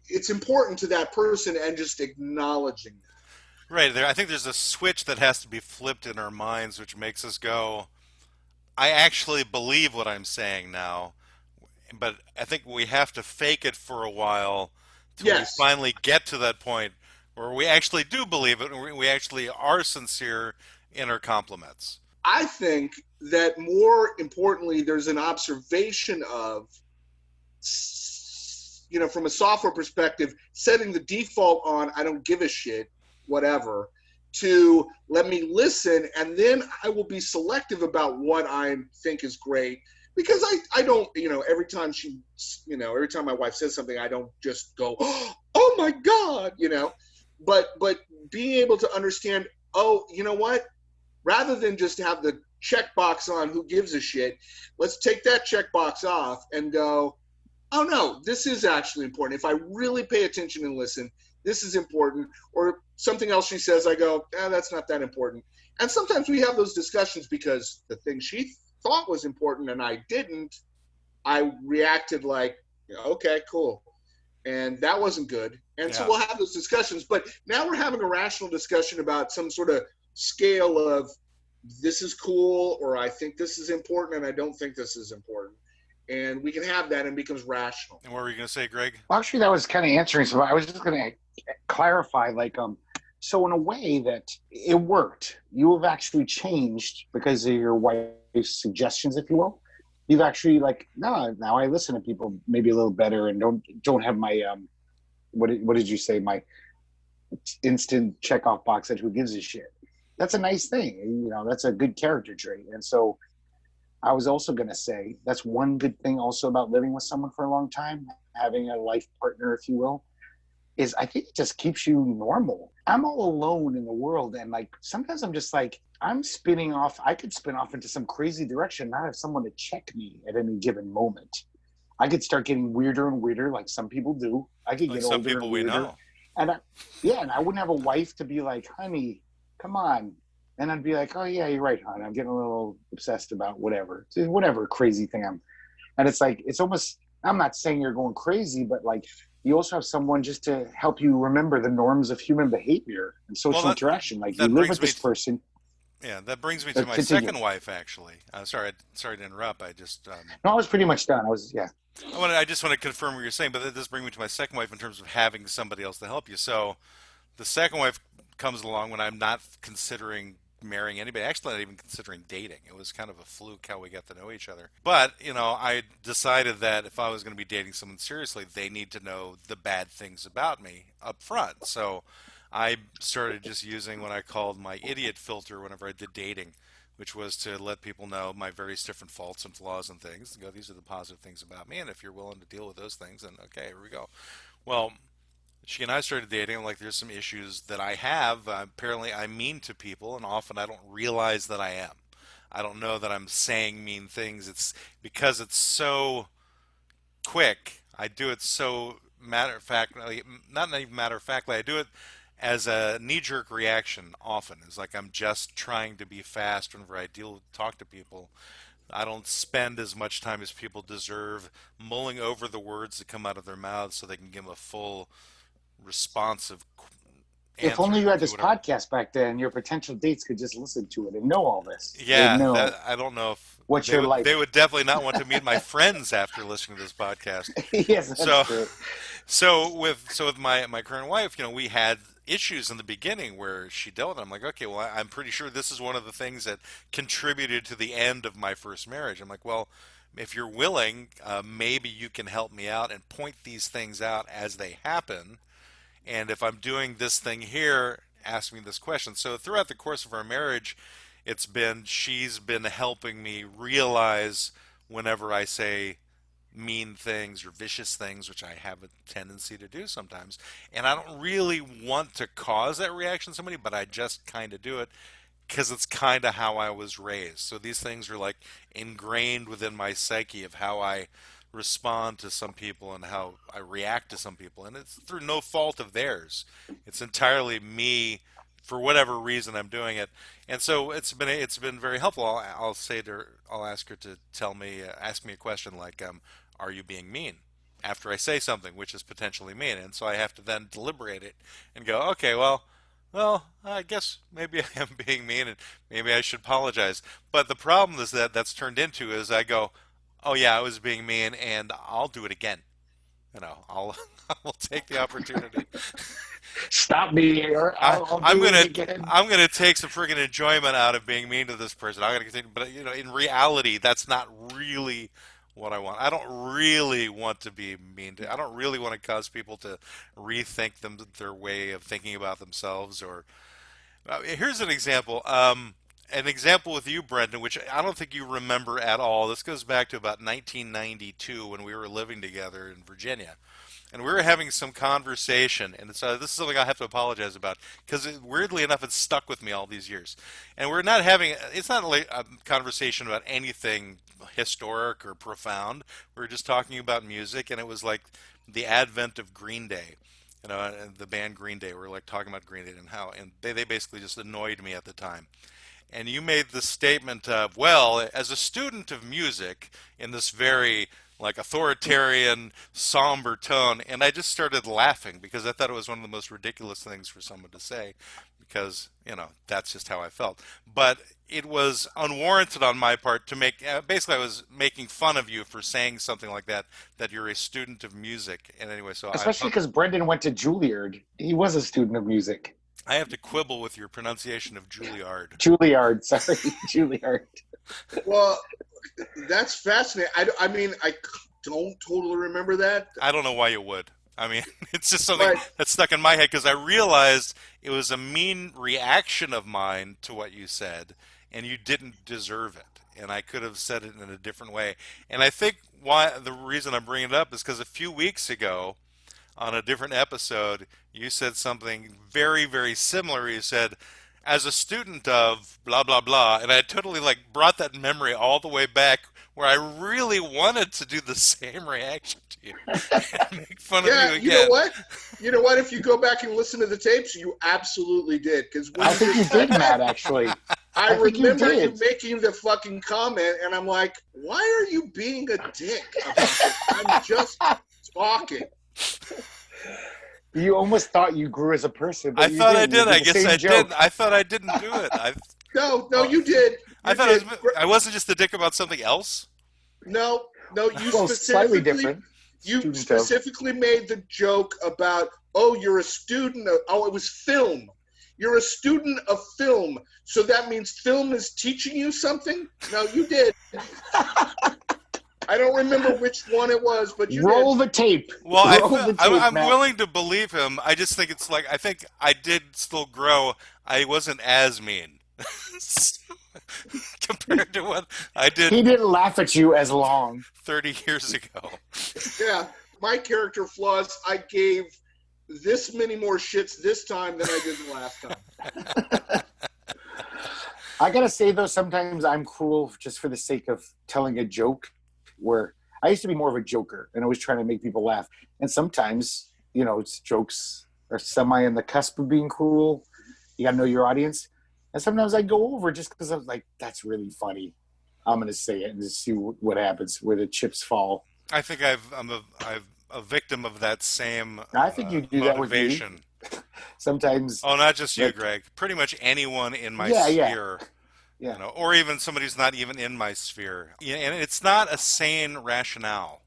[SPEAKER 3] It's important to that person, and just acknowledging that.
[SPEAKER 1] right there. I think there's a switch that has to be flipped in our minds, which makes us go, "I actually believe what I'm saying now." But I think we have to fake it for a while till we
[SPEAKER 3] Yes,
[SPEAKER 1] finally get to that point where we actually do believe it and we actually are sincere in our compliments.
[SPEAKER 3] I think that more importantly, there's an observation of, from a software perspective, setting the default on I don't give a shit, whatever, to let me listen, and then I will be selective about what I think is great. Because I don't, every time every time my wife says something, I don't just go, oh my God, but being able to understand, oh, you know what? Rather than just have the checkbox on who gives a shit, let's take that checkbox off and go, oh no, this is actually important. If I really pay attention and listen, this is important. Or something else she says, I go, that's not that important. And sometimes we have those discussions because the thing she thought was important and I didn't, I reacted like, okay, cool. And that wasn't good. And so we'll have those discussions. But now we're having a rational discussion about some sort of scale of this is cool, or I think this is important and I don't think this is important. And we can have that and it becomes rational.
[SPEAKER 1] And what were you going to say, Greg?
[SPEAKER 2] Well, actually, that was kind of answering. So I was just going to clarify, so in a way that it worked. You have actually changed because of your wife's suggestions, if you will. You've actually no, now I listen to people maybe a little better and don't have my what did you say, my instant check off box that who gives a shit. That's a nice thing. That's a good character trait. And so I was also going to say that's one good thing also about living with someone for a long time, having a life partner, if you will, is I think it just keeps you normal. I'm all alone in the world. And sometimes I'm just I'm spinning off. I could spin off into some crazy direction, not have someone to check me at any given moment. I could start getting weirder and weirder, like some people do. I could
[SPEAKER 1] Like
[SPEAKER 2] get
[SPEAKER 1] some
[SPEAKER 2] older
[SPEAKER 1] people
[SPEAKER 2] and
[SPEAKER 1] we
[SPEAKER 2] weirder.
[SPEAKER 1] know.
[SPEAKER 2] And I wouldn't have a wife to be like, honey, come on. And I'd be like, oh yeah, you're right, hon. I'm getting a little obsessed about whatever crazy thing and it's almost, I'm not saying you're going crazy, but you also have someone just to help you remember the norms of human behavior and social interaction. You live with this person.
[SPEAKER 1] Yeah, that brings me to my
[SPEAKER 2] Continue.
[SPEAKER 1] second wife, actually. Sorry to interrupt. I just
[SPEAKER 2] No, I was pretty much done.
[SPEAKER 1] I just want to confirm what you're saying, but that does bring me to my second wife in terms of having somebody else to help you. So the second wife comes along when I'm not considering marrying anybody. Actually, not even considering dating. It was kind of a fluke how we got to know each other. But, I decided that if I was going to be dating someone seriously, they need to know the bad things about me up front. So I started just using what I called my idiot filter whenever I did dating, which was to let people know my various different faults and flaws and things. And go, these are the positive things about me, and if you're willing to deal with those things, then okay, here we go. Well, she and I started dating. There's some issues that I have. Apparently, I'm mean to people, and often I don't realize that I am. I don't know that I'm saying mean things. It's because it's so quick. I do it so matter of fact, not even matter of factly. I do it as a knee-jerk reaction. Often it's like I'm just trying to be fast whenever I talk to people. I don't spend as much time as people deserve mulling over the words that come out of their mouths so they can give them a full responsive answer.
[SPEAKER 2] If only you had this
[SPEAKER 1] whatever.
[SPEAKER 2] podcast back then, your potential dates could just listen to it and know all this.
[SPEAKER 1] Yeah, I don't know if
[SPEAKER 2] what's your life.
[SPEAKER 1] They would definitely not want to meet my friends after listening to this podcast.
[SPEAKER 2] Yes, that's true.
[SPEAKER 1] So with my current wife, we had issues in the beginning where she dealt with it. I'm like, okay, well, I'm pretty sure this is one of the things that contributed to the end of my first marriage. I'm like, well, if you're willing, maybe you can help me out and point these things out as they happen. And if I'm doing this thing here, ask me this question. So throughout the course of our marriage, she's been helping me realize whenever I say mean things or vicious things, which I have a tendency to do sometimes. And I don't really want to cause that reaction to somebody, but I just kind of do it because it's kind of how I was raised. So these things are like ingrained within my psyche of how I respond to some people and how I react to some people. And it's through no fault of theirs. It's entirely me for whatever reason I'm doing it. And so it's been very helpful. I'll say to her, I'll ask her to ask me a question like, are you being mean? After I say something which is potentially mean, and so I have to then deliberate it and go, okay, well, I guess maybe I am being mean, and maybe I should apologize. But the problem is that's turned into is I go, oh yeah, I was being mean, and I'll do it again. I'll I'll take the opportunity.
[SPEAKER 2] Stop me, or I'll
[SPEAKER 1] I'm
[SPEAKER 2] do
[SPEAKER 1] gonna
[SPEAKER 2] it again.
[SPEAKER 1] I'm gonna take some friggin' enjoyment out of being mean to this person. I'm gonna continue, but in reality, that's not really what I want. I don't really want to be mean to. I don't really want to cause people to rethink their way of thinking about themselves. Or here's an example. An example with you, Brendan, which I don't think you remember at all. This goes back to about 1992 when we were living together in Virginia. And we were having some conversation, and this is something I have to apologize about because weirdly enough, it's stuck with me all these years. And it's not like a conversation about anything historic or profound. We were just talking about music, and it was like the advent of Green Day, and the band Green Day. We were like talking about Green Day and they basically just annoyed me at the time. And you made the statement of, well, as a student of music, in this very like authoritarian, somber tone, and I just started laughing because I thought it was one of the most ridiculous things for someone to say, because that's just how I felt. But it was unwarranted on my part to make. Basically, I was making fun of you for saying something like that. That you're a student of music, and anyway, so
[SPEAKER 2] Especially because Brendan went to Juilliard. He was a student of music.
[SPEAKER 1] I have to quibble with your pronunciation of Juilliard.
[SPEAKER 2] Juilliard, sorry, Juilliard.
[SPEAKER 3] Well, that's fascinating. I mean, I don't totally remember that.
[SPEAKER 1] I don't know why you would. I mean, it's just something that stuck in my head because I realized it was a mean reaction of mine to what you said, and you didn't deserve it. And I could have said it in a different way. And I think the reason I'm bringing it up is because a few weeks ago, on a different episode, you said something very, very similar. You said, as a student of blah, blah, blah, and I totally brought that memory all the way back where I really wanted to do the same reaction to you and make fun of you again.
[SPEAKER 3] You know what? You know what? If you go back and listen to the tapes, you absolutely did. Because
[SPEAKER 2] I think you did, Matt, actually.
[SPEAKER 3] I remember you making the fucking comment, and I'm like, why are you being a dick about it? I'm just talking.
[SPEAKER 2] You almost thought you grew as a person. But
[SPEAKER 1] I thought I did. I guess I
[SPEAKER 2] joke.
[SPEAKER 1] did. I thought I didn't do it.
[SPEAKER 3] No, you did.
[SPEAKER 1] I thought I wasn't just a dick about something else.
[SPEAKER 3] No, you
[SPEAKER 2] slightly different.
[SPEAKER 3] You specifically made the joke about, you're a student of, it was film. You're a student of film, so that means film is teaching you something? No, you did. I don't remember which one it was, but you
[SPEAKER 2] roll
[SPEAKER 3] did.
[SPEAKER 2] the tape.
[SPEAKER 1] Well, I'm
[SPEAKER 2] Matt.
[SPEAKER 1] willing to believe him. I just think it's I think I did still grow. I wasn't as mean compared to what I did.
[SPEAKER 2] He didn't laugh at you as long
[SPEAKER 1] 30 years ago.
[SPEAKER 3] Yeah, my character flaws, I gave this many more shits this time than I did the last time.
[SPEAKER 2] I gotta say though, sometimes I'm cruel just for the sake of telling a joke. Where I used to be more of a joker and always trying to make people laugh, and sometimes jokes are semi on the cusp of being cruel. You gotta know your audience, and sometimes I go over just because I'm like, that's really funny. I'm gonna say it and just see what happens, where the chips fall.
[SPEAKER 1] I think I'm a victim of that same
[SPEAKER 2] I think you do
[SPEAKER 1] motivation.
[SPEAKER 2] That with me. Sometimes.
[SPEAKER 1] Oh, not just you, Greg. Pretty much anyone in my sphere.
[SPEAKER 2] Yeah.
[SPEAKER 1] Or even somebody who's not even in my sphere. And it's not a sane rationale.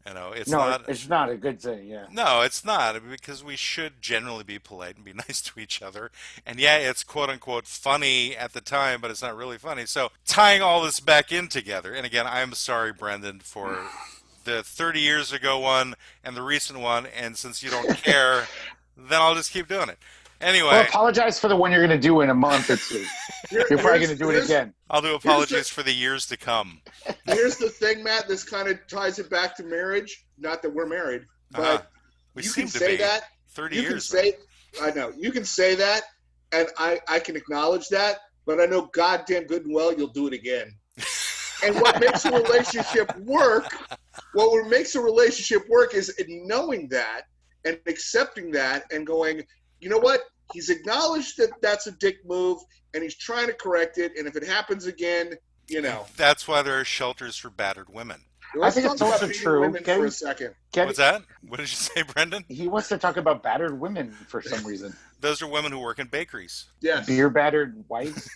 [SPEAKER 1] It's not a good thing, yeah. No, it's not, because we should generally be polite and be nice to each other. And yeah, it's quote unquote funny at the time, but it's not really funny. So tying all this back in together, and again, I'm sorry, Brendan, for the 30 years ago one and the recent one, and since you don't care, then I'll just keep doing it. Anyway,
[SPEAKER 2] Well, apologize for the one you're going to do in a month or two. You're probably going to do it again.
[SPEAKER 1] I'll do apologies for the years to come.
[SPEAKER 3] Here's the thing, Matt. This kind of ties it back to marriage. Not that we're married, but
[SPEAKER 1] we
[SPEAKER 3] you
[SPEAKER 1] seem
[SPEAKER 3] can
[SPEAKER 1] to
[SPEAKER 3] say
[SPEAKER 1] be
[SPEAKER 3] that.
[SPEAKER 1] 30
[SPEAKER 3] You
[SPEAKER 1] years.
[SPEAKER 3] can say, I know. You can say that, and I can acknowledge that, but I know goddamn good and well you'll do it again. And what makes a relationship work, is knowing that and accepting that and going, you know what? He's acknowledged that that's a dick move, and he's trying to correct it. And if it happens again, you know.
[SPEAKER 1] That's why there are shelters for battered women.
[SPEAKER 3] Let's
[SPEAKER 2] I think
[SPEAKER 3] talk
[SPEAKER 2] it's
[SPEAKER 3] about
[SPEAKER 2] also
[SPEAKER 3] beating
[SPEAKER 2] true.
[SPEAKER 3] women for a second.
[SPEAKER 1] What's that? What did you say, Brendan?
[SPEAKER 2] He wants to talk about battered women for some reason.
[SPEAKER 1] Those are women who work in bakeries.
[SPEAKER 3] Yes.
[SPEAKER 2] Beer battered wives.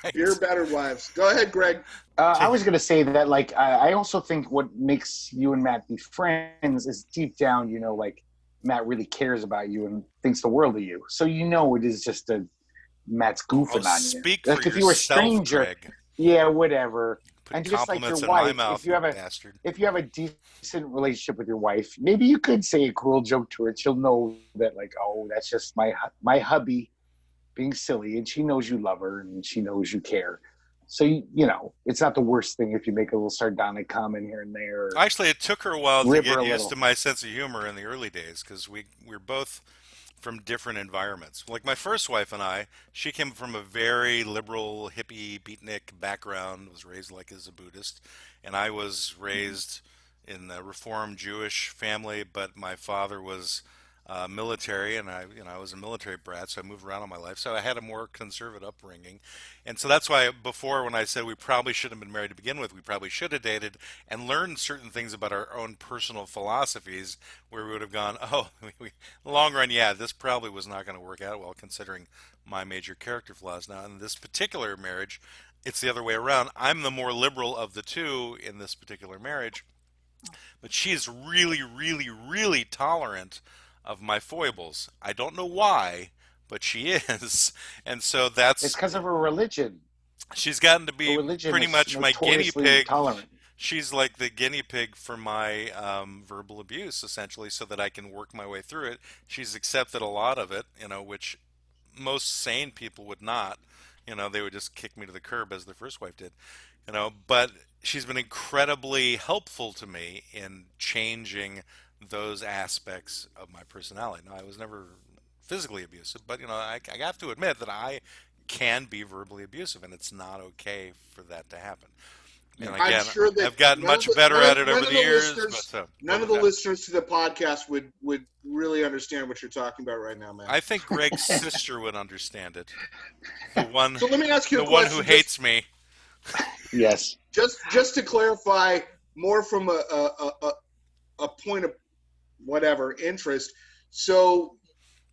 [SPEAKER 1] Right.
[SPEAKER 3] Beer battered wives. Go ahead, Greg.
[SPEAKER 2] I was going to say that, like, I also think what makes you and Matt be friends is deep down, you know, like, Matt really cares about you and thinks the world of you. So you know it is just Matt's goofing on you.
[SPEAKER 1] Speak
[SPEAKER 2] like
[SPEAKER 1] for
[SPEAKER 2] if you were a
[SPEAKER 1] yourself,
[SPEAKER 2] stranger,
[SPEAKER 1] Greg.
[SPEAKER 2] yeah, whatever.
[SPEAKER 1] Put
[SPEAKER 2] And just like your
[SPEAKER 1] compliments in
[SPEAKER 2] wife,
[SPEAKER 1] my mouth,
[SPEAKER 2] if you have
[SPEAKER 1] bastard.
[SPEAKER 2] if you have a decent relationship with your wife, maybe you could say a cruel joke to her. She'll know that, like, oh, that's just my hubby being silly, and she knows you love her and she knows you care. So you know, it's not the worst thing if you make a little sardonic comment here and there.
[SPEAKER 1] Actually, it took her a while to
[SPEAKER 2] Rib
[SPEAKER 1] get
[SPEAKER 2] her a
[SPEAKER 1] used
[SPEAKER 2] little.
[SPEAKER 1] to my sense of humor in the early days because we're both from different environments. Like my first wife and I, she came from a very liberal, hippie, beatnik background, was raised like as a Buddhist, and I was raised in a Reform Jewish family, but my father was military, and I was a military brat, so I moved around all my life. So I had a more conservative upbringing, and so that's why before, when I said we probably shouldn't have been married to begin with, we probably should have dated and learned certain things about our own personal philosophies, where we would have gone, oh, in the long run, yeah, this probably was not going to work out well, considering my major character flaws. Now, in this particular marriage, it's the other way around. I'm the more liberal of the two in this particular marriage, but she is really, really, really tolerant of my foibles. I don't know why, but she is. And so
[SPEAKER 2] It's because of her religion.
[SPEAKER 1] she's gotten to be pretty
[SPEAKER 2] is
[SPEAKER 1] much my guinea
[SPEAKER 2] notoriously
[SPEAKER 1] pig.
[SPEAKER 2] Tolerant.
[SPEAKER 1] She's like the guinea pig for my verbal abuse, essentially, so that I can work my way through it. She's accepted a lot of it, which most sane people would not. They would just kick me to the curb as their first wife did. But she's been incredibly helpful to me in changing those aspects of my personality. Now, I was never physically abusive, but I have to admit that I can be verbally abusive, and it's not okay for that to happen. And again,
[SPEAKER 3] I'm sure that
[SPEAKER 1] I've gotten much better at it over the years.
[SPEAKER 3] None of the listeners to the podcast would really understand what you're talking about right now, man.
[SPEAKER 1] I think Greg's sister would understand it. The one,
[SPEAKER 3] so let me ask you
[SPEAKER 1] the
[SPEAKER 3] a
[SPEAKER 1] one
[SPEAKER 3] question.
[SPEAKER 1] who hates me.
[SPEAKER 2] Yes.
[SPEAKER 3] Just to clarify more from a point of whatever interest. So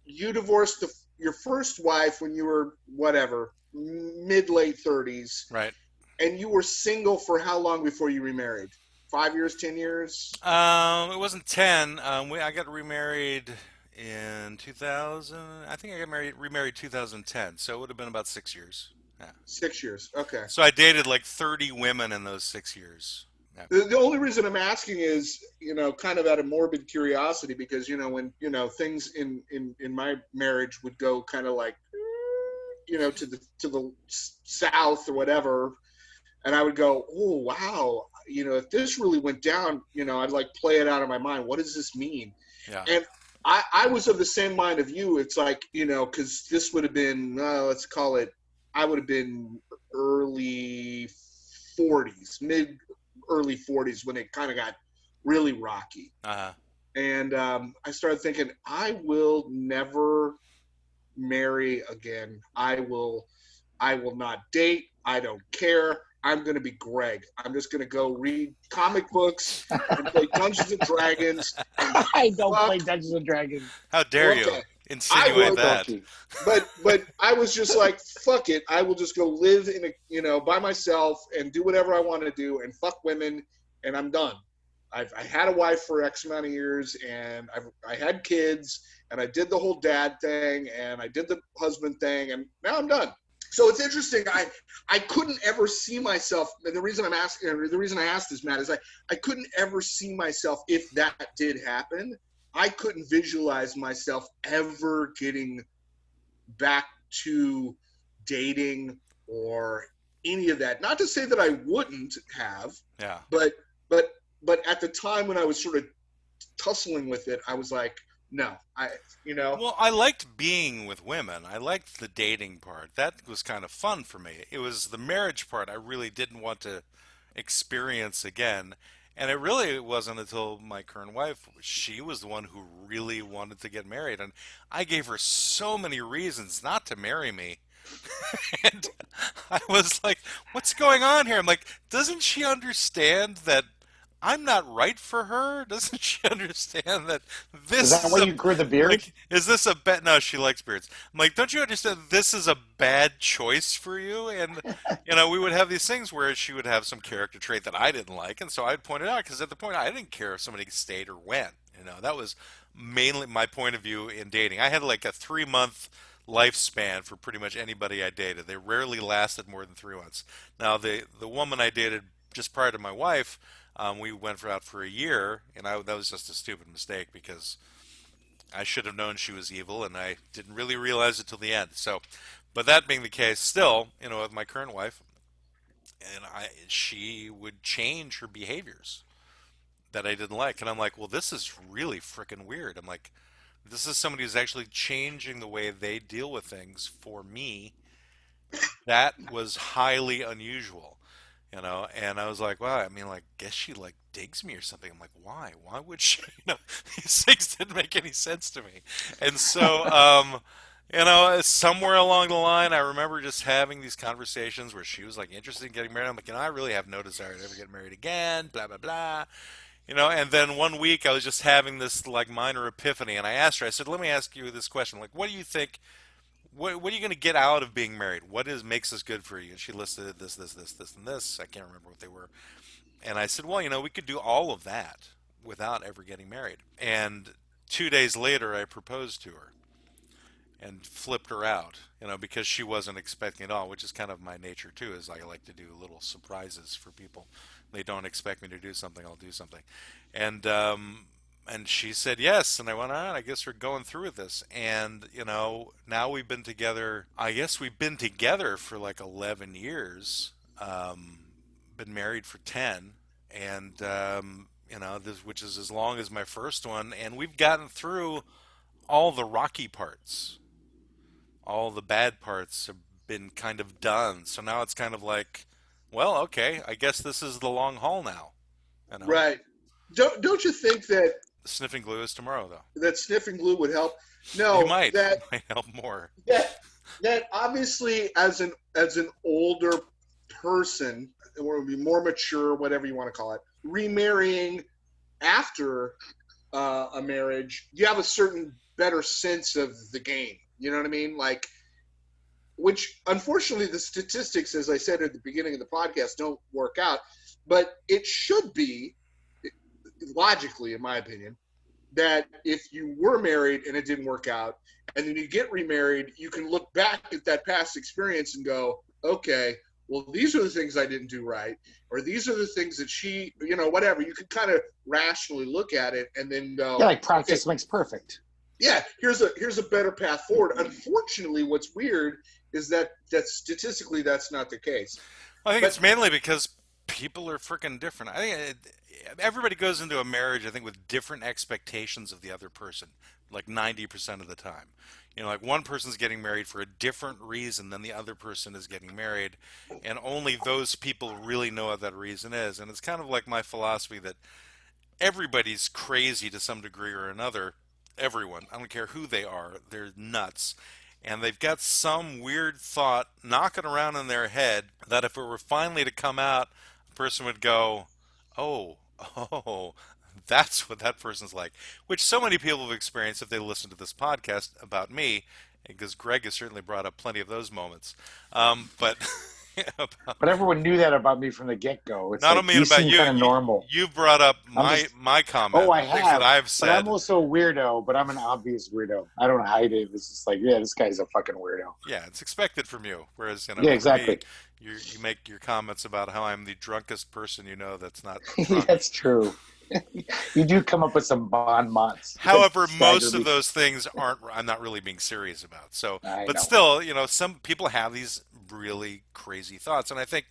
[SPEAKER 3] you divorced your first wife when you were whatever mid-late 30s,
[SPEAKER 1] Right.
[SPEAKER 3] and you were single for how long before you remarried? 5 years, 10 years?
[SPEAKER 1] It wasn't 10. I got remarried in 2000. I think I got remarried 2010. So it would have been about 6 years. Yeah.
[SPEAKER 3] 6 years. Okay.
[SPEAKER 1] So I dated like 30 women in those 6 years.
[SPEAKER 3] Yeah. The only reason I'm asking is, kind of out of morbid curiosity, because, when, things in my marriage would go kind of like, to the south or whatever. And I would go, oh, wow, if this really went down, I'd like play it out in my mind. What does this mean?
[SPEAKER 1] Yeah.
[SPEAKER 3] And I was of the same mind of you. It's like, because this would have been, let's call it, I would have been early 40s, early 40s when it kind of got really rocky.
[SPEAKER 1] Uh-huh.
[SPEAKER 3] And I started thinking, I will never marry again. I will not date. I don't care. I'm going to be Greg. I'm just going to go read comic books and play Dungeons and Dragons.
[SPEAKER 2] I don't play Dungeons and Dragons.
[SPEAKER 1] How dare you insinuate that?
[SPEAKER 3] But I was just like, fuck it. I will just go live in by myself and do whatever I want to do and fuck women, and I'm done. I had a wife for X amount of years, and I had kids, and I did the whole dad thing, and I did the husband thing, and now I'm done. So it's interesting. I couldn't ever see myself, and the reason I asked this, Matt, is I couldn't ever see myself if that did happen. I couldn't visualize myself ever getting back to dating or any of that. Not to say that I wouldn't have,
[SPEAKER 1] Yeah.
[SPEAKER 3] but but but at the time when I was sort of tussling with it, I was like, no,
[SPEAKER 1] Well, I liked being with women. I liked the dating part. That was kind of fun for me. It was the marriage part I really didn't want to experience again. And it really wasn't until my current wife, she was the one who really wanted to get married. And I gave her so many reasons not to marry me. And I was like, what's going on here? I'm like, doesn't she understand that I'm not right for her? Doesn't she understand that
[SPEAKER 2] Is
[SPEAKER 1] this
[SPEAKER 2] that
[SPEAKER 1] is
[SPEAKER 2] why
[SPEAKER 1] a
[SPEAKER 2] you grew the beard?
[SPEAKER 1] like is this a bad no, she likes beards. I'm like, don't you understand this is a bad choice for you? And we would have these things where she would have some character trait that I didn't like, and so I'd point it out because at the point I didn't care if somebody stayed or went. That was mainly my point of view in dating. I had like a 3 month lifespan for pretty much anybody I dated. They rarely lasted more than 3 months. Now the woman I dated just prior to my wife, we went out for a year, and that was just a stupid mistake because I should have known she was evil, and I didn't really realize it till the end. So, but that being the case, still, with my current wife, and she would change her behaviors that I didn't like, and I'm like, well, this is really freaking weird. I'm like, this is somebody who's actually changing the way they deal with things for me. That was highly unusual. And I was like, wow, I mean, like, guess she like digs me or something. I'm like, why? Why would she? These things didn't make any sense to me. And so, somewhere along the line, I remember just having these conversations where she was like interested in getting married. I'm like, I really have no desire to ever get married again, blah, blah, blah. And then one week I was just having this like minor epiphany, and I asked her, I said, let me ask you this question. Like, what do you think? What are you going to get out of being married? What makes this good for you? And she listed this, this, this, this, and this. I can't remember what they were. And I said, well, we could do all of that without ever getting married. And 2 days later, I proposed to her and flipped her out, because she wasn't expecting it all, which is kind of my nature too, is I like to do little surprises for people. They don't expect me to do something, I'll do something. And she said yes, and I went, all right, I guess we're going through with this. And, now I guess we've been together for like 11 years, been married for 10, and, this, which is as long as my first one, and we've gotten through all the rocky parts. All the bad parts have been kind of done. So now it's kind of like, well, okay, I guess this is the long haul now.
[SPEAKER 3] Right. Don't you think that
[SPEAKER 1] Sniffing glue is tomorrow, though.
[SPEAKER 3] that sniffing glue would help?
[SPEAKER 1] It
[SPEAKER 3] No,
[SPEAKER 1] might.
[SPEAKER 3] that
[SPEAKER 1] It might help more.
[SPEAKER 3] that obviously as an older person, or be more mature, whatever you want to call it, remarrying after a marriage, you have a certain better sense of the game. You know what I mean? Like, which unfortunately the statistics, as I said at the beginning of the podcast, don't work out. But it should be, logically, in my opinion, that if you were married and it didn't work out, and then you get remarried, you can look back at that past experience and go, okay, well, these are the things I didn't do right, or these are the things that she, whatever. You can kind of rationally look at it and then go,
[SPEAKER 2] Yeah, like practice makes perfect.
[SPEAKER 3] Yeah, here's a better path forward. Unfortunately, what's weird is that statistically that's not the case.
[SPEAKER 1] I think it's mainly because people are freaking different. I think everybody goes into a marriage, I think, with different expectations of the other person, like 90% of the time. Like one person's getting married for a different reason than the other person is getting married, and only those people really know what that reason is. And it's kind of like my philosophy that everybody's crazy to some degree or another. Everyone, I don't care who they are, they're nuts. And they've got some weird thought knocking around in their head that if it were finally to come out, a person would go, oh, that's what that person's like. Which so many people have experienced if they listen to this podcast about me, because Greg has certainly brought up plenty of those moments. But
[SPEAKER 2] But everyone knew that about me from the get-go. It's
[SPEAKER 1] not
[SPEAKER 2] like,
[SPEAKER 1] only
[SPEAKER 2] you
[SPEAKER 1] about
[SPEAKER 2] seem
[SPEAKER 1] you,
[SPEAKER 2] kind of normal.
[SPEAKER 1] you've brought up my comment.
[SPEAKER 2] Oh, I
[SPEAKER 1] things
[SPEAKER 2] have.
[SPEAKER 1] that I've
[SPEAKER 2] But
[SPEAKER 1] said.
[SPEAKER 2] I'm also a weirdo, but I'm an obvious weirdo. I don't hide it. It's just like, yeah, this guy's a fucking weirdo.
[SPEAKER 1] Yeah, it's expected from you. Whereas,
[SPEAKER 2] Yeah, exactly.
[SPEAKER 1] Me, you make your comments about how I'm the drunkest person that's not drunk.
[SPEAKER 2] That's true. You do come up with some bon mots.
[SPEAKER 1] However,
[SPEAKER 2] Stagger
[SPEAKER 1] most of
[SPEAKER 2] me.
[SPEAKER 1] those things aren't. I'm not really being serious about. So,
[SPEAKER 2] I
[SPEAKER 1] but
[SPEAKER 2] know.
[SPEAKER 1] still, some people have these really crazy thoughts, and I think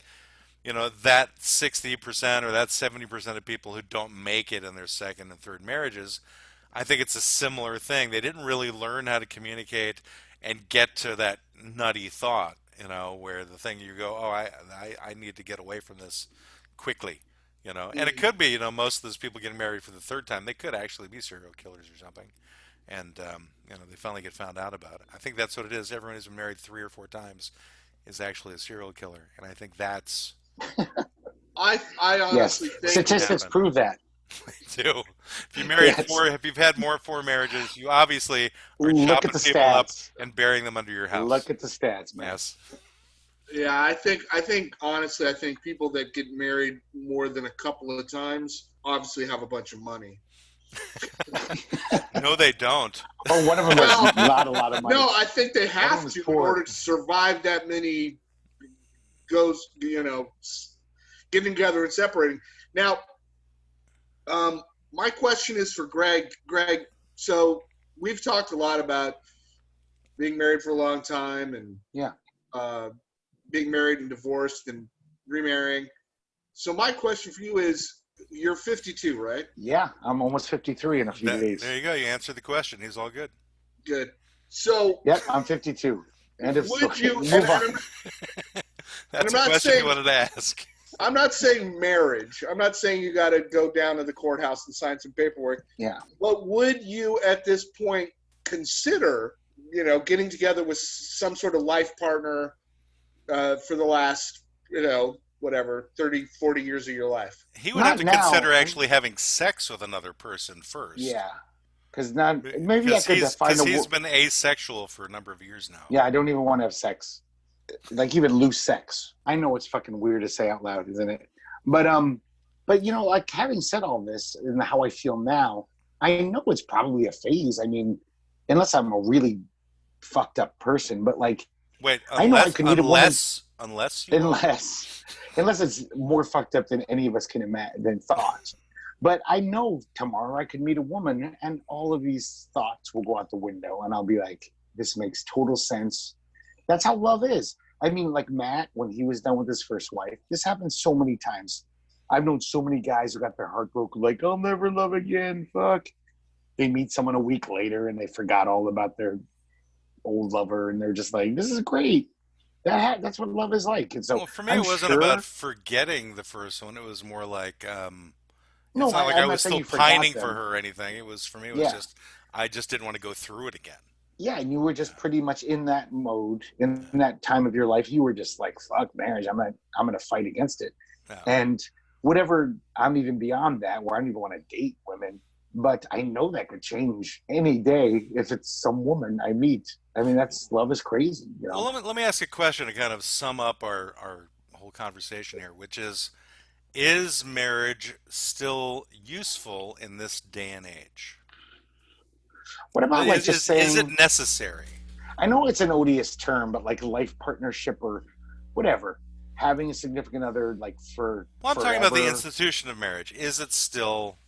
[SPEAKER 1] that 60% or that 70% of people who don't make it in their second and third marriages, I think it's a similar thing. They didn't really learn how to communicate and get to that nutty thought, where the thing you go, oh, I need to get away from this quickly, and it could be, most of those people getting married for the third time, they could actually be serial killers or something. And, they finally get found out about it. I think that's what it is. Everyone who's been married 3 or 4 times is actually a serial killer. And I think that's
[SPEAKER 3] I
[SPEAKER 2] Yes,
[SPEAKER 3] honestly think
[SPEAKER 2] statistics
[SPEAKER 1] happened.
[SPEAKER 2] prove that.
[SPEAKER 1] too. If you married
[SPEAKER 2] Yes.
[SPEAKER 1] if you've had more 4 marriages, you obviously are
[SPEAKER 2] Look at
[SPEAKER 1] chopping
[SPEAKER 2] the
[SPEAKER 1] people up
[SPEAKER 2] stats.
[SPEAKER 1] and burying them under your house.
[SPEAKER 2] Look at the stats, man.
[SPEAKER 1] Yes.
[SPEAKER 3] Yeah, I think honestly, I think people that get married more than a couple of times obviously have a bunch of money.
[SPEAKER 1] No, they don't.
[SPEAKER 2] Oh, one of them has not a lot of money.
[SPEAKER 3] No, I think they
[SPEAKER 2] One of
[SPEAKER 3] have
[SPEAKER 2] them's
[SPEAKER 3] to in
[SPEAKER 2] poor.
[SPEAKER 3] order to survive that many goes, getting together and separating. Now, my question is for Greg. Greg, so we've talked a lot about being married for a long time and
[SPEAKER 2] Yeah.
[SPEAKER 3] being married and divorced and remarrying. So my question for you is, you're 52, right?
[SPEAKER 2] Yeah, I'm almost 53 in a few days.
[SPEAKER 1] There you go. You answered the question. He's all good.
[SPEAKER 3] Good. So
[SPEAKER 2] Yep, I'm 52. End of
[SPEAKER 3] would
[SPEAKER 2] story.
[SPEAKER 3] you?
[SPEAKER 2] Move
[SPEAKER 3] And
[SPEAKER 2] on.
[SPEAKER 1] That's
[SPEAKER 3] I'm
[SPEAKER 1] a
[SPEAKER 3] not
[SPEAKER 1] question
[SPEAKER 3] saying-
[SPEAKER 1] you wanted to ask.
[SPEAKER 3] I'm not saying marriage. I'm not saying you got to go down to the courthouse and sign some paperwork.
[SPEAKER 2] Yeah.
[SPEAKER 3] But would you, at this point, consider, getting together with some sort of life partner for the last, whatever, 30, 40 years of your life?
[SPEAKER 1] He would
[SPEAKER 2] Not
[SPEAKER 1] have to
[SPEAKER 2] now.
[SPEAKER 1] consider actually having sex with another person first.
[SPEAKER 2] Yeah. Because maybe I could find
[SPEAKER 1] Because
[SPEAKER 2] a
[SPEAKER 1] he's been asexual for a number of years now.
[SPEAKER 2] Yeah, I don't even want to have sex. Like even loose sex. I know it's fucking weird to say out loud, isn't it? But like having said all this and how I feel now, I know it's probably a phase. I mean, unless I'm a really fucked up person, but like
[SPEAKER 1] Wait,
[SPEAKER 2] I know I could meet a woman
[SPEAKER 1] unless you
[SPEAKER 2] unless it's more fucked up than any of us can imagine than thought. But I know tomorrow I could meet a woman and all of these thoughts will go out the window and I'll be like, this makes total sense. That's how love is. I mean, like Matt, when he was done with his first wife, this happened so many times. I've known so many guys who got their heart broken, like, I'll never love again, fuck. They meet someone a week later and they forgot all about their old lover and they're just like, this is great. That's what love is like. And so
[SPEAKER 1] well, for me,
[SPEAKER 2] I'm
[SPEAKER 1] it wasn't
[SPEAKER 2] sure,
[SPEAKER 1] about forgetting the first one. It was more like
[SPEAKER 2] no,
[SPEAKER 1] it's not like
[SPEAKER 2] I'm
[SPEAKER 1] I
[SPEAKER 2] not
[SPEAKER 1] was
[SPEAKER 2] saying
[SPEAKER 1] still
[SPEAKER 2] you forgot
[SPEAKER 1] pining
[SPEAKER 2] them.
[SPEAKER 1] for her or anything. It was for me. It was
[SPEAKER 2] Yeah.
[SPEAKER 1] just I just didn't want to go through it again.
[SPEAKER 2] Yeah, and you were just pretty much in that mode, in that time of your life. You were just like, fuck marriage. I'm gonna fight against it.
[SPEAKER 1] Yeah.
[SPEAKER 2] And whatever, I'm even beyond that, where I don't even want to date women. But I know that could change any day if it's some woman I meet. I mean, love is crazy.
[SPEAKER 1] Well, let me ask you a question to kind of sum up our whole conversation here, which is marriage still useful in this day and age?
[SPEAKER 2] What about like just saying?
[SPEAKER 1] Is it necessary?
[SPEAKER 2] I know it's an odious term, but like life partnership or whatever, having a significant other like for.
[SPEAKER 1] Well, I'm talking about the
[SPEAKER 2] forever.
[SPEAKER 1] institution of marriage. Is it still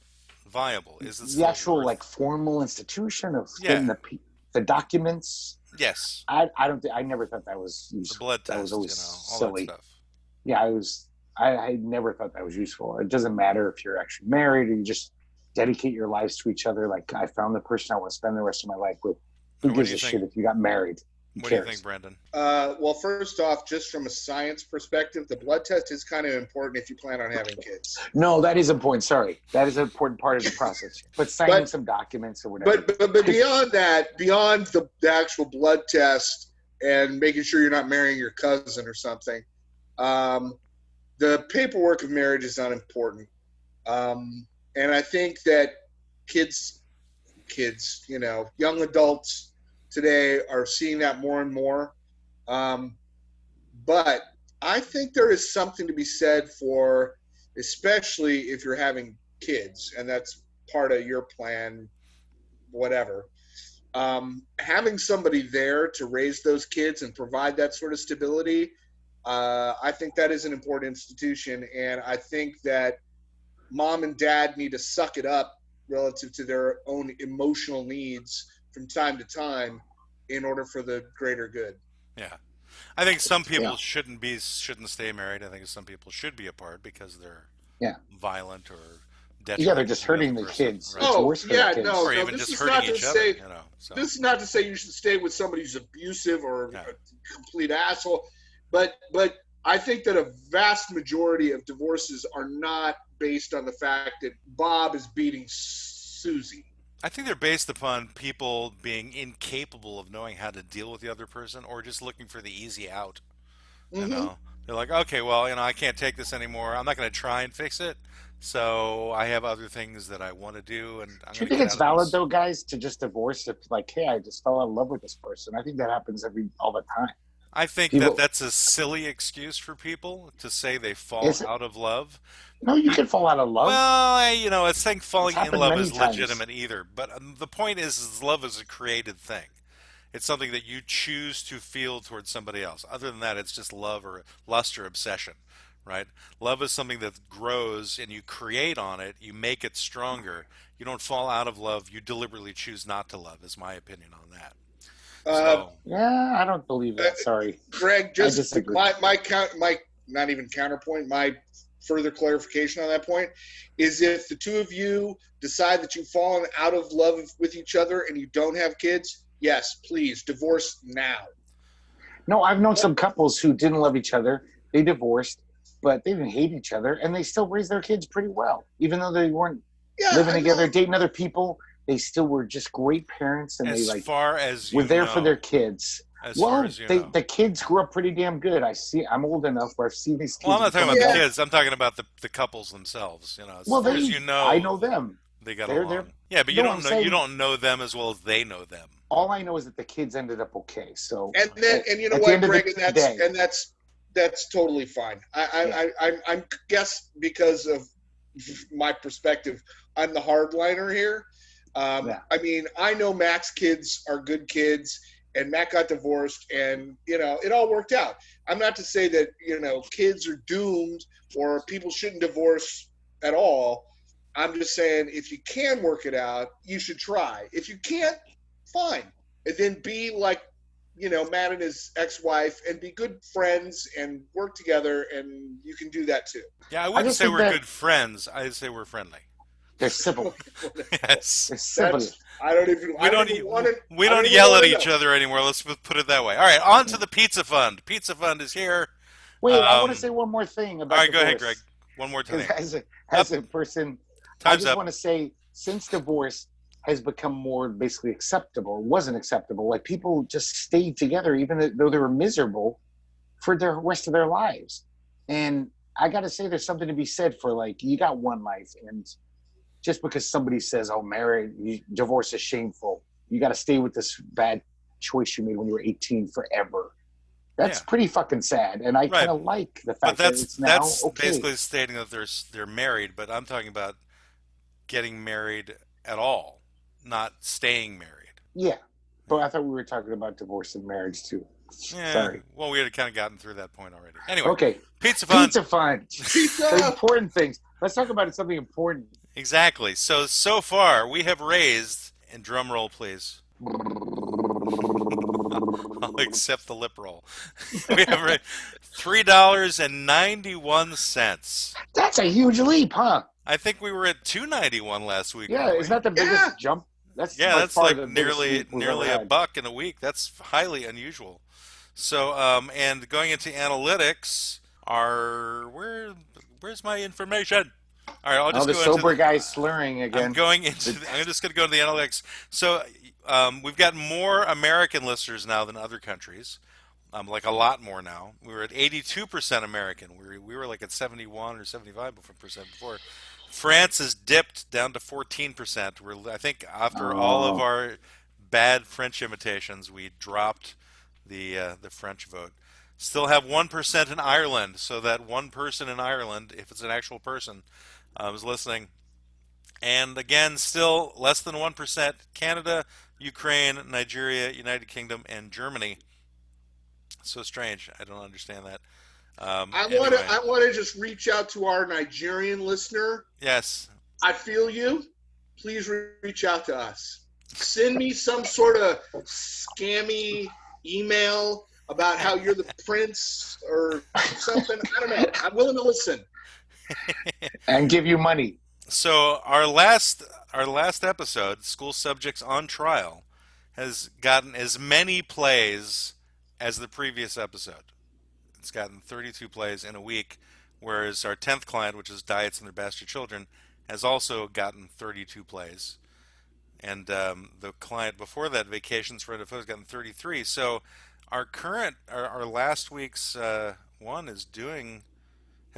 [SPEAKER 1] viable? Is it
[SPEAKER 2] The
[SPEAKER 1] still
[SPEAKER 2] actual
[SPEAKER 1] worth-
[SPEAKER 2] like formal institution of getting the documents?
[SPEAKER 1] Yes,
[SPEAKER 2] I don't think I never thought that was
[SPEAKER 1] the
[SPEAKER 2] useful.
[SPEAKER 1] blood
[SPEAKER 2] That
[SPEAKER 1] test,
[SPEAKER 2] was always
[SPEAKER 1] all
[SPEAKER 2] silly.
[SPEAKER 1] that stuff.
[SPEAKER 2] Yeah, I never thought that was useful. It doesn't matter if you're actually married or you just dedicate your lives to each other. Like I found the person I want to spend the rest of my life with. Who
[SPEAKER 1] What do
[SPEAKER 2] gives
[SPEAKER 1] you
[SPEAKER 2] a
[SPEAKER 1] think?
[SPEAKER 2] shit if you got married? Who
[SPEAKER 1] What do
[SPEAKER 2] cares?
[SPEAKER 1] you think, Brendan?
[SPEAKER 3] Well, first off, just from a science perspective, the blood test is kind of important if you plan on having kids.
[SPEAKER 2] No, that is important. Sorry, that is an important part of the process. But signing some documents or whatever.
[SPEAKER 3] But beyond that, beyond the actual blood test and making sure you're not marrying your cousin or something, the paperwork of marriage is unimportant. And I think that kids, young adults today are seeing that more and more. But I think there is something to be said for, especially if you're having kids, and that's part of your plan, whatever. Having somebody there to raise those kids and provide that sort of stability, I think that is an important institution. And I think that mom and dad need to suck it up relative to their own emotional needs from time to time in order for the greater good.
[SPEAKER 1] Yeah. I think some
[SPEAKER 2] Yeah.
[SPEAKER 1] people shouldn't stay married. I think some people should be apart because they're
[SPEAKER 2] Yeah.
[SPEAKER 1] violent or
[SPEAKER 2] Yeah, they're
[SPEAKER 1] detrimental
[SPEAKER 2] just
[SPEAKER 1] to the other
[SPEAKER 2] hurting the
[SPEAKER 1] person,
[SPEAKER 2] kids.
[SPEAKER 1] right?
[SPEAKER 2] It's
[SPEAKER 3] Oh
[SPEAKER 2] worse for the
[SPEAKER 3] yeah,
[SPEAKER 2] kids.
[SPEAKER 1] Or
[SPEAKER 3] no,
[SPEAKER 1] even
[SPEAKER 3] this
[SPEAKER 1] just
[SPEAKER 3] is
[SPEAKER 1] hurting
[SPEAKER 3] not to
[SPEAKER 1] each other,
[SPEAKER 3] say
[SPEAKER 1] you know. So
[SPEAKER 3] this is not to say you should stay with somebody who's abusive or
[SPEAKER 1] yeah.
[SPEAKER 3] a complete asshole, but I think that a vast majority of divorces are not based on the fact that Bob is beating Susie.
[SPEAKER 1] I think they're based upon people being incapable of knowing how to deal with the other person or just looking for the easy out. You
[SPEAKER 3] Mm-hmm.
[SPEAKER 1] know, they're like, okay, well, I can't take this anymore. I'm not going to try and fix it. So I have other things that I want to do, and I'm
[SPEAKER 2] Do
[SPEAKER 1] going
[SPEAKER 2] you
[SPEAKER 1] to
[SPEAKER 2] think
[SPEAKER 1] get
[SPEAKER 2] it's
[SPEAKER 1] out of
[SPEAKER 2] valid
[SPEAKER 1] this.
[SPEAKER 2] though, guys, to just divorce if like, hey, I just fell in love with this person? I think that happens all the time.
[SPEAKER 1] I think that
[SPEAKER 2] People
[SPEAKER 1] that's a silly excuse for people to say they fall
[SPEAKER 2] is it
[SPEAKER 1] out of love.
[SPEAKER 2] no, you can fall out of love.
[SPEAKER 1] Well, I think
[SPEAKER 2] It's
[SPEAKER 1] falling in
[SPEAKER 2] happened
[SPEAKER 1] love
[SPEAKER 2] many
[SPEAKER 1] is
[SPEAKER 2] times.
[SPEAKER 1] legitimate either. But the point is love is a created thing. It's something that you choose to feel towards somebody else. Other than that, it's just love or lust or obsession, right? Love is something that grows and you create on it. You make it stronger. You don't fall out of love. You deliberately choose not to love, is my opinion on that.
[SPEAKER 3] Uh,
[SPEAKER 1] So,
[SPEAKER 2] Yeah, I don't believe
[SPEAKER 3] uh,
[SPEAKER 2] that. Sorry.
[SPEAKER 3] Greg,
[SPEAKER 2] I
[SPEAKER 3] just
[SPEAKER 2] disagree.
[SPEAKER 3] my not even counterpoint, my further clarification on that point is if the two of you decide that you've fallen out of love with each other and you don't have kids, yes, please divorce now.
[SPEAKER 2] No, I've known some couples who didn't love each other. They divorced, but they didn't hate each other, and they still raised their kids pretty well, even though they weren't
[SPEAKER 3] Yeah,
[SPEAKER 2] living
[SPEAKER 3] I know.
[SPEAKER 2] together, dating other people. They still were just great parents, and they
[SPEAKER 1] as
[SPEAKER 2] like
[SPEAKER 1] far as
[SPEAKER 2] were
[SPEAKER 1] you
[SPEAKER 2] there for their
[SPEAKER 1] know,
[SPEAKER 2] kids.
[SPEAKER 1] as far
[SPEAKER 2] Well,
[SPEAKER 1] as you
[SPEAKER 2] they
[SPEAKER 1] know.
[SPEAKER 2] the kids grew up pretty damn good. I'm old enough where I've seen these
[SPEAKER 1] Well, I'm
[SPEAKER 2] kids
[SPEAKER 1] not talking
[SPEAKER 2] become
[SPEAKER 1] about the
[SPEAKER 3] Yeah,
[SPEAKER 2] adults.
[SPEAKER 1] kids. I'm talking about the couples themselves. As
[SPEAKER 2] Well,
[SPEAKER 1] far as you
[SPEAKER 2] I
[SPEAKER 1] know,
[SPEAKER 2] know them.
[SPEAKER 1] they got
[SPEAKER 2] They're
[SPEAKER 1] along. Yeah, but
[SPEAKER 2] no, I'm
[SPEAKER 1] you
[SPEAKER 2] saying
[SPEAKER 1] don't know them as well as they know them.
[SPEAKER 2] all I know is that the kids ended up okay. So
[SPEAKER 3] and then and you know
[SPEAKER 2] at the
[SPEAKER 3] what,
[SPEAKER 2] end of the
[SPEAKER 3] Greg,
[SPEAKER 2] day,
[SPEAKER 3] that's totally fine.
[SPEAKER 2] yeah,
[SPEAKER 3] I'm guess because of my perspective, I'm the hardliner here.
[SPEAKER 2] yeah.
[SPEAKER 3] I mean, I know Mac's kids are good kids, and Mac got divorced, and it all worked out. I'm not to say that kids are doomed or people shouldn't divorce at all. I'm just saying if you can work it out, you should try. If you can't, fine, and then be like Matt and his ex-wife, and be good friends and work together, and you can do that too.
[SPEAKER 1] Yeah, I
[SPEAKER 2] I
[SPEAKER 1] wouldn't
[SPEAKER 2] just
[SPEAKER 1] say
[SPEAKER 2] think
[SPEAKER 1] we're
[SPEAKER 2] that
[SPEAKER 1] good friends. I'd say we're friendly.
[SPEAKER 2] they're civil.
[SPEAKER 1] Yes.
[SPEAKER 2] They're civil.
[SPEAKER 3] That's I don't even
[SPEAKER 1] We
[SPEAKER 3] I don't
[SPEAKER 1] don't
[SPEAKER 3] even want to
[SPEAKER 1] we
[SPEAKER 3] I don't
[SPEAKER 1] don't
[SPEAKER 3] even
[SPEAKER 1] yell
[SPEAKER 3] want
[SPEAKER 1] at
[SPEAKER 3] to
[SPEAKER 1] each
[SPEAKER 3] know.
[SPEAKER 1] other anymore. Let's put it that way. All right, on to the pizza fund. Pizza fund is here.
[SPEAKER 2] Wait, I want to
[SPEAKER 1] Um,
[SPEAKER 2] say one more thing
[SPEAKER 1] all
[SPEAKER 2] about
[SPEAKER 1] right, go ahead, Greg.
[SPEAKER 2] divorce.
[SPEAKER 1] One more
[SPEAKER 2] Because
[SPEAKER 1] thing.
[SPEAKER 2] as
[SPEAKER 1] Up.
[SPEAKER 2] a person, I
[SPEAKER 1] Time's
[SPEAKER 2] just
[SPEAKER 1] up.
[SPEAKER 2] want to say since divorce has become more basically acceptable, it wasn't acceptable. Like people just stayed together even though they were miserable for the rest of their lives. And I got to say, there's something to be said for like you got one life, and just because somebody says, "Oh, divorce is shameful," you got to stay with this bad choice you made when you were 18 forever. That's
[SPEAKER 1] Yeah.
[SPEAKER 2] pretty fucking sad, and I
[SPEAKER 1] Right.
[SPEAKER 2] kind of like the
[SPEAKER 1] But
[SPEAKER 2] fact that it's now
[SPEAKER 1] that's
[SPEAKER 2] okay.
[SPEAKER 1] basically stating that they're married, but I'm talking about getting married at all, not staying married.
[SPEAKER 2] Yeah, but I thought we were talking about divorce and marriage too.
[SPEAKER 1] Yeah,
[SPEAKER 2] Sorry.
[SPEAKER 1] well, we had kind of gotten through that point already. Anyway,
[SPEAKER 2] Okay,
[SPEAKER 1] pizza fund.
[SPEAKER 2] pizza fund. The
[SPEAKER 3] Pizza.
[SPEAKER 2] important things. Let's talk about something important.
[SPEAKER 1] Exactly. So far we have raised, and drum roll, please. I'll accept the lip roll. We have raised $3.91.
[SPEAKER 2] That's a huge leap, huh?
[SPEAKER 1] I think we were at 291 last week,
[SPEAKER 2] Yeah,
[SPEAKER 1] weren't we?
[SPEAKER 2] isn't that the biggest
[SPEAKER 3] Yeah.
[SPEAKER 2] jump? That's
[SPEAKER 1] Yeah,
[SPEAKER 2] by
[SPEAKER 1] that's
[SPEAKER 2] far
[SPEAKER 1] like
[SPEAKER 2] the biggest
[SPEAKER 1] nearly
[SPEAKER 2] leap we've ever
[SPEAKER 1] a
[SPEAKER 2] had.
[SPEAKER 1] buck in a week. That's highly unusual. So, and going into analytics, where's my information? All right, I'll
[SPEAKER 2] Oh,
[SPEAKER 1] just
[SPEAKER 2] the
[SPEAKER 1] go into
[SPEAKER 2] sober guy slurring again.
[SPEAKER 1] I'm just going to go to the analytics. So, we've got more American listeners now than other countries. Like a lot more now. We were at 82% American. We were like at 71 or 75% before. France has dipped down to 14%. I think after all of
[SPEAKER 2] Oh,
[SPEAKER 1] our bad French imitations, we dropped the French vote. Still have 1% in Ireland. So that one person in Ireland, if it's an actual person, is listening. And again, still less than 1%. Canada, Ukraine, Nigeria, United Kingdom, and Germany. So strange. I don't understand that. Anyway,
[SPEAKER 3] I want to just reach out to our Nigerian listener.
[SPEAKER 1] yes.
[SPEAKER 3] I feel you. Please reach out to us. Send me some sort of scammy email about how you're the prince or something. I don't know. I'm willing to listen.
[SPEAKER 2] And give you money.
[SPEAKER 1] So our last episode, School Subjects on Trial, has gotten as many plays as the previous episode. It's gotten 32 plays in a week, whereas our 10th client, which is Diets and Their Bastard Children, has also gotten 32 plays. And the client before that, Vacations for Foe, has gotten 33. So our last week's one has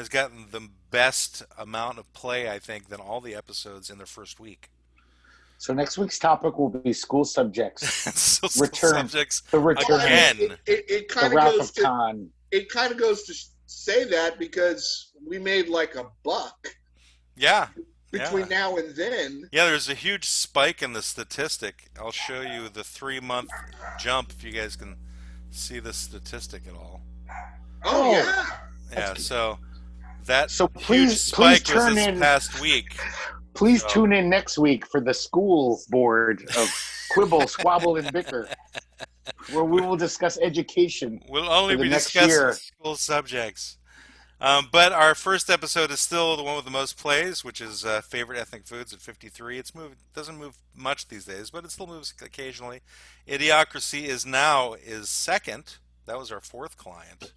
[SPEAKER 1] gotten the best amount of play, I think, than all the episodes in their first week.
[SPEAKER 2] So next week's topic will be school subjects.
[SPEAKER 1] So
[SPEAKER 2] return.
[SPEAKER 1] Subjects
[SPEAKER 2] The return.
[SPEAKER 1] again.
[SPEAKER 3] It
[SPEAKER 2] The
[SPEAKER 3] kind of
[SPEAKER 2] Wrath
[SPEAKER 3] goes
[SPEAKER 2] of
[SPEAKER 3] to
[SPEAKER 2] Khan.
[SPEAKER 3] it kind of goes to say that because we made like $1
[SPEAKER 1] Yeah.
[SPEAKER 3] between now and then.
[SPEAKER 1] Yeah, there's a huge spike in the statistic. I'll show you the 3-month jump if you guys can see the statistic at all.
[SPEAKER 3] Oh, yeah.
[SPEAKER 1] Yeah, so that
[SPEAKER 2] So
[SPEAKER 1] huge
[SPEAKER 2] please
[SPEAKER 1] spike was
[SPEAKER 2] turn
[SPEAKER 1] this
[SPEAKER 2] in.
[SPEAKER 1] past week.
[SPEAKER 2] Please tune in next week for the school board of Quibble, Squabble, and Bicker, where we will discuss education.
[SPEAKER 1] We'll only
[SPEAKER 2] for the
[SPEAKER 1] be
[SPEAKER 2] next
[SPEAKER 1] discussing
[SPEAKER 2] year.
[SPEAKER 1] school subjects. But our first episode is still the one with the most plays, which is Favorite Ethnic Foods at 53. It doesn't move much these days, but it still moves occasionally. Idiocracy is second. That was our 4th client.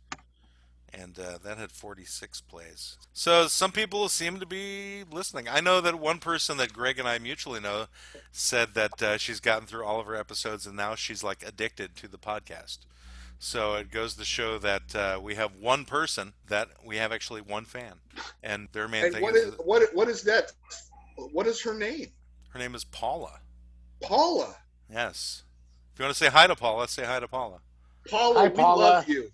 [SPEAKER 1] And that had 46 plays. So some people seem to be listening. I know that one person that Greg and I mutually know said that she's gotten through all of her episodes and now she's like addicted to the podcast. So it goes to show that we have one person, that we have actually one fan. And their main
[SPEAKER 3] And
[SPEAKER 1] thing
[SPEAKER 3] what is that? What is her name?
[SPEAKER 1] her name is Paula.
[SPEAKER 3] Paula.
[SPEAKER 1] Yes. If you want to say hi to Paula, say hi to Paula.
[SPEAKER 3] Paula,
[SPEAKER 2] Hi,
[SPEAKER 3] we
[SPEAKER 2] Paula.
[SPEAKER 3] love you.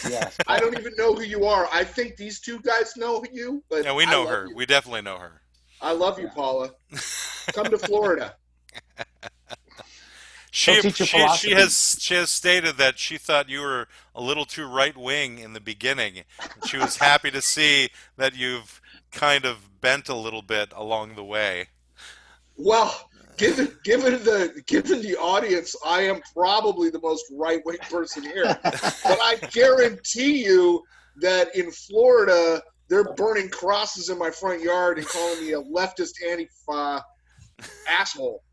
[SPEAKER 2] Yes.
[SPEAKER 3] I don't even know who you are. I think these two guys know you, but
[SPEAKER 1] Yeah, we
[SPEAKER 3] I
[SPEAKER 1] know
[SPEAKER 3] love
[SPEAKER 1] her.
[SPEAKER 3] you.
[SPEAKER 1] We definitely know her.
[SPEAKER 3] I love you, Paula. Come to Florida.
[SPEAKER 2] She'll teach you philosophy.
[SPEAKER 1] She has stated that she thought you were a little too right wing in the beginning. She was happy to see that you've kind of bent a little bit along the way.
[SPEAKER 3] Well, given the audience, I am probably the most right-wing person here. But I guarantee you that in Florida, they're burning crosses in my front yard and calling me a leftist Antifa asshole.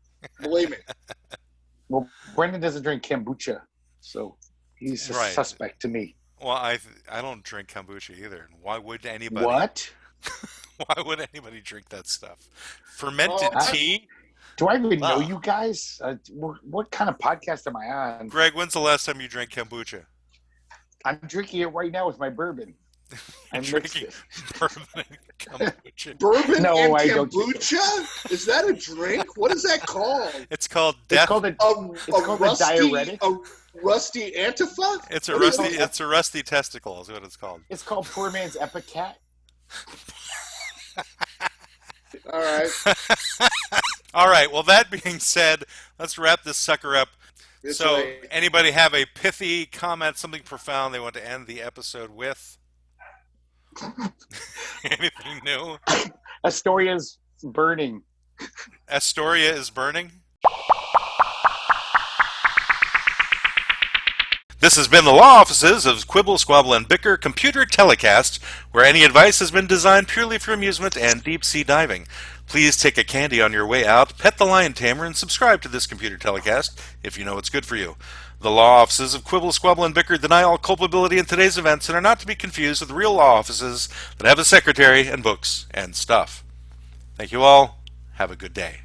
[SPEAKER 3] Believe me.
[SPEAKER 2] Well, Brendan doesn't drink kombucha, so he's a
[SPEAKER 1] Right.
[SPEAKER 2] suspect to me.
[SPEAKER 1] Well, I don't drink kombucha either. Why would anybody?
[SPEAKER 2] What?
[SPEAKER 1] Why would anybody drink that stuff? Fermented
[SPEAKER 3] Oh,
[SPEAKER 1] tea?
[SPEAKER 2] Do I even know
[SPEAKER 1] Wow.
[SPEAKER 2] you guys? What kind of podcast am I on?
[SPEAKER 1] Greg, when's the last time you drank kombucha?
[SPEAKER 2] I'm drinking it right now with my bourbon. I mixed
[SPEAKER 1] Drinking
[SPEAKER 2] it.
[SPEAKER 1] bourbon and kombucha.
[SPEAKER 3] Bourbon
[SPEAKER 2] No,
[SPEAKER 3] and
[SPEAKER 2] I don't.
[SPEAKER 3] kombucha? Is that a drink? What is that called?
[SPEAKER 1] It's called
[SPEAKER 2] It's
[SPEAKER 1] death.
[SPEAKER 2] called a diuretic.
[SPEAKER 3] A rusty Antifa?
[SPEAKER 1] It's a
[SPEAKER 3] What is
[SPEAKER 1] rusty.
[SPEAKER 3] it?
[SPEAKER 1] It's a rusty testicle. Is what it's called.
[SPEAKER 2] It's called Poor Man's Epicat.
[SPEAKER 3] All right.
[SPEAKER 1] All right. Well, that being said, let's wrap this sucker up.
[SPEAKER 3] That's
[SPEAKER 1] So,
[SPEAKER 3] right.
[SPEAKER 1] anybody have a pithy comment, something profound they want to end the episode with? Anything new?
[SPEAKER 2] Astoria's burning.
[SPEAKER 1] Astoria is burning. This has been the law offices of Quibble, Squabble, and Bicker Computer Telecast, where any advice has been designed purely for amusement and deep-sea diving. Please take a candy on your way out, pet the lion tamer, and subscribe to this computer telecast if you know it's good for you. The law offices of Quibble, Squabble, and Bicker deny all culpability in today's events and are not to be confused with real law offices that have a secretary and books and stuff. Thank you all. Have a good day.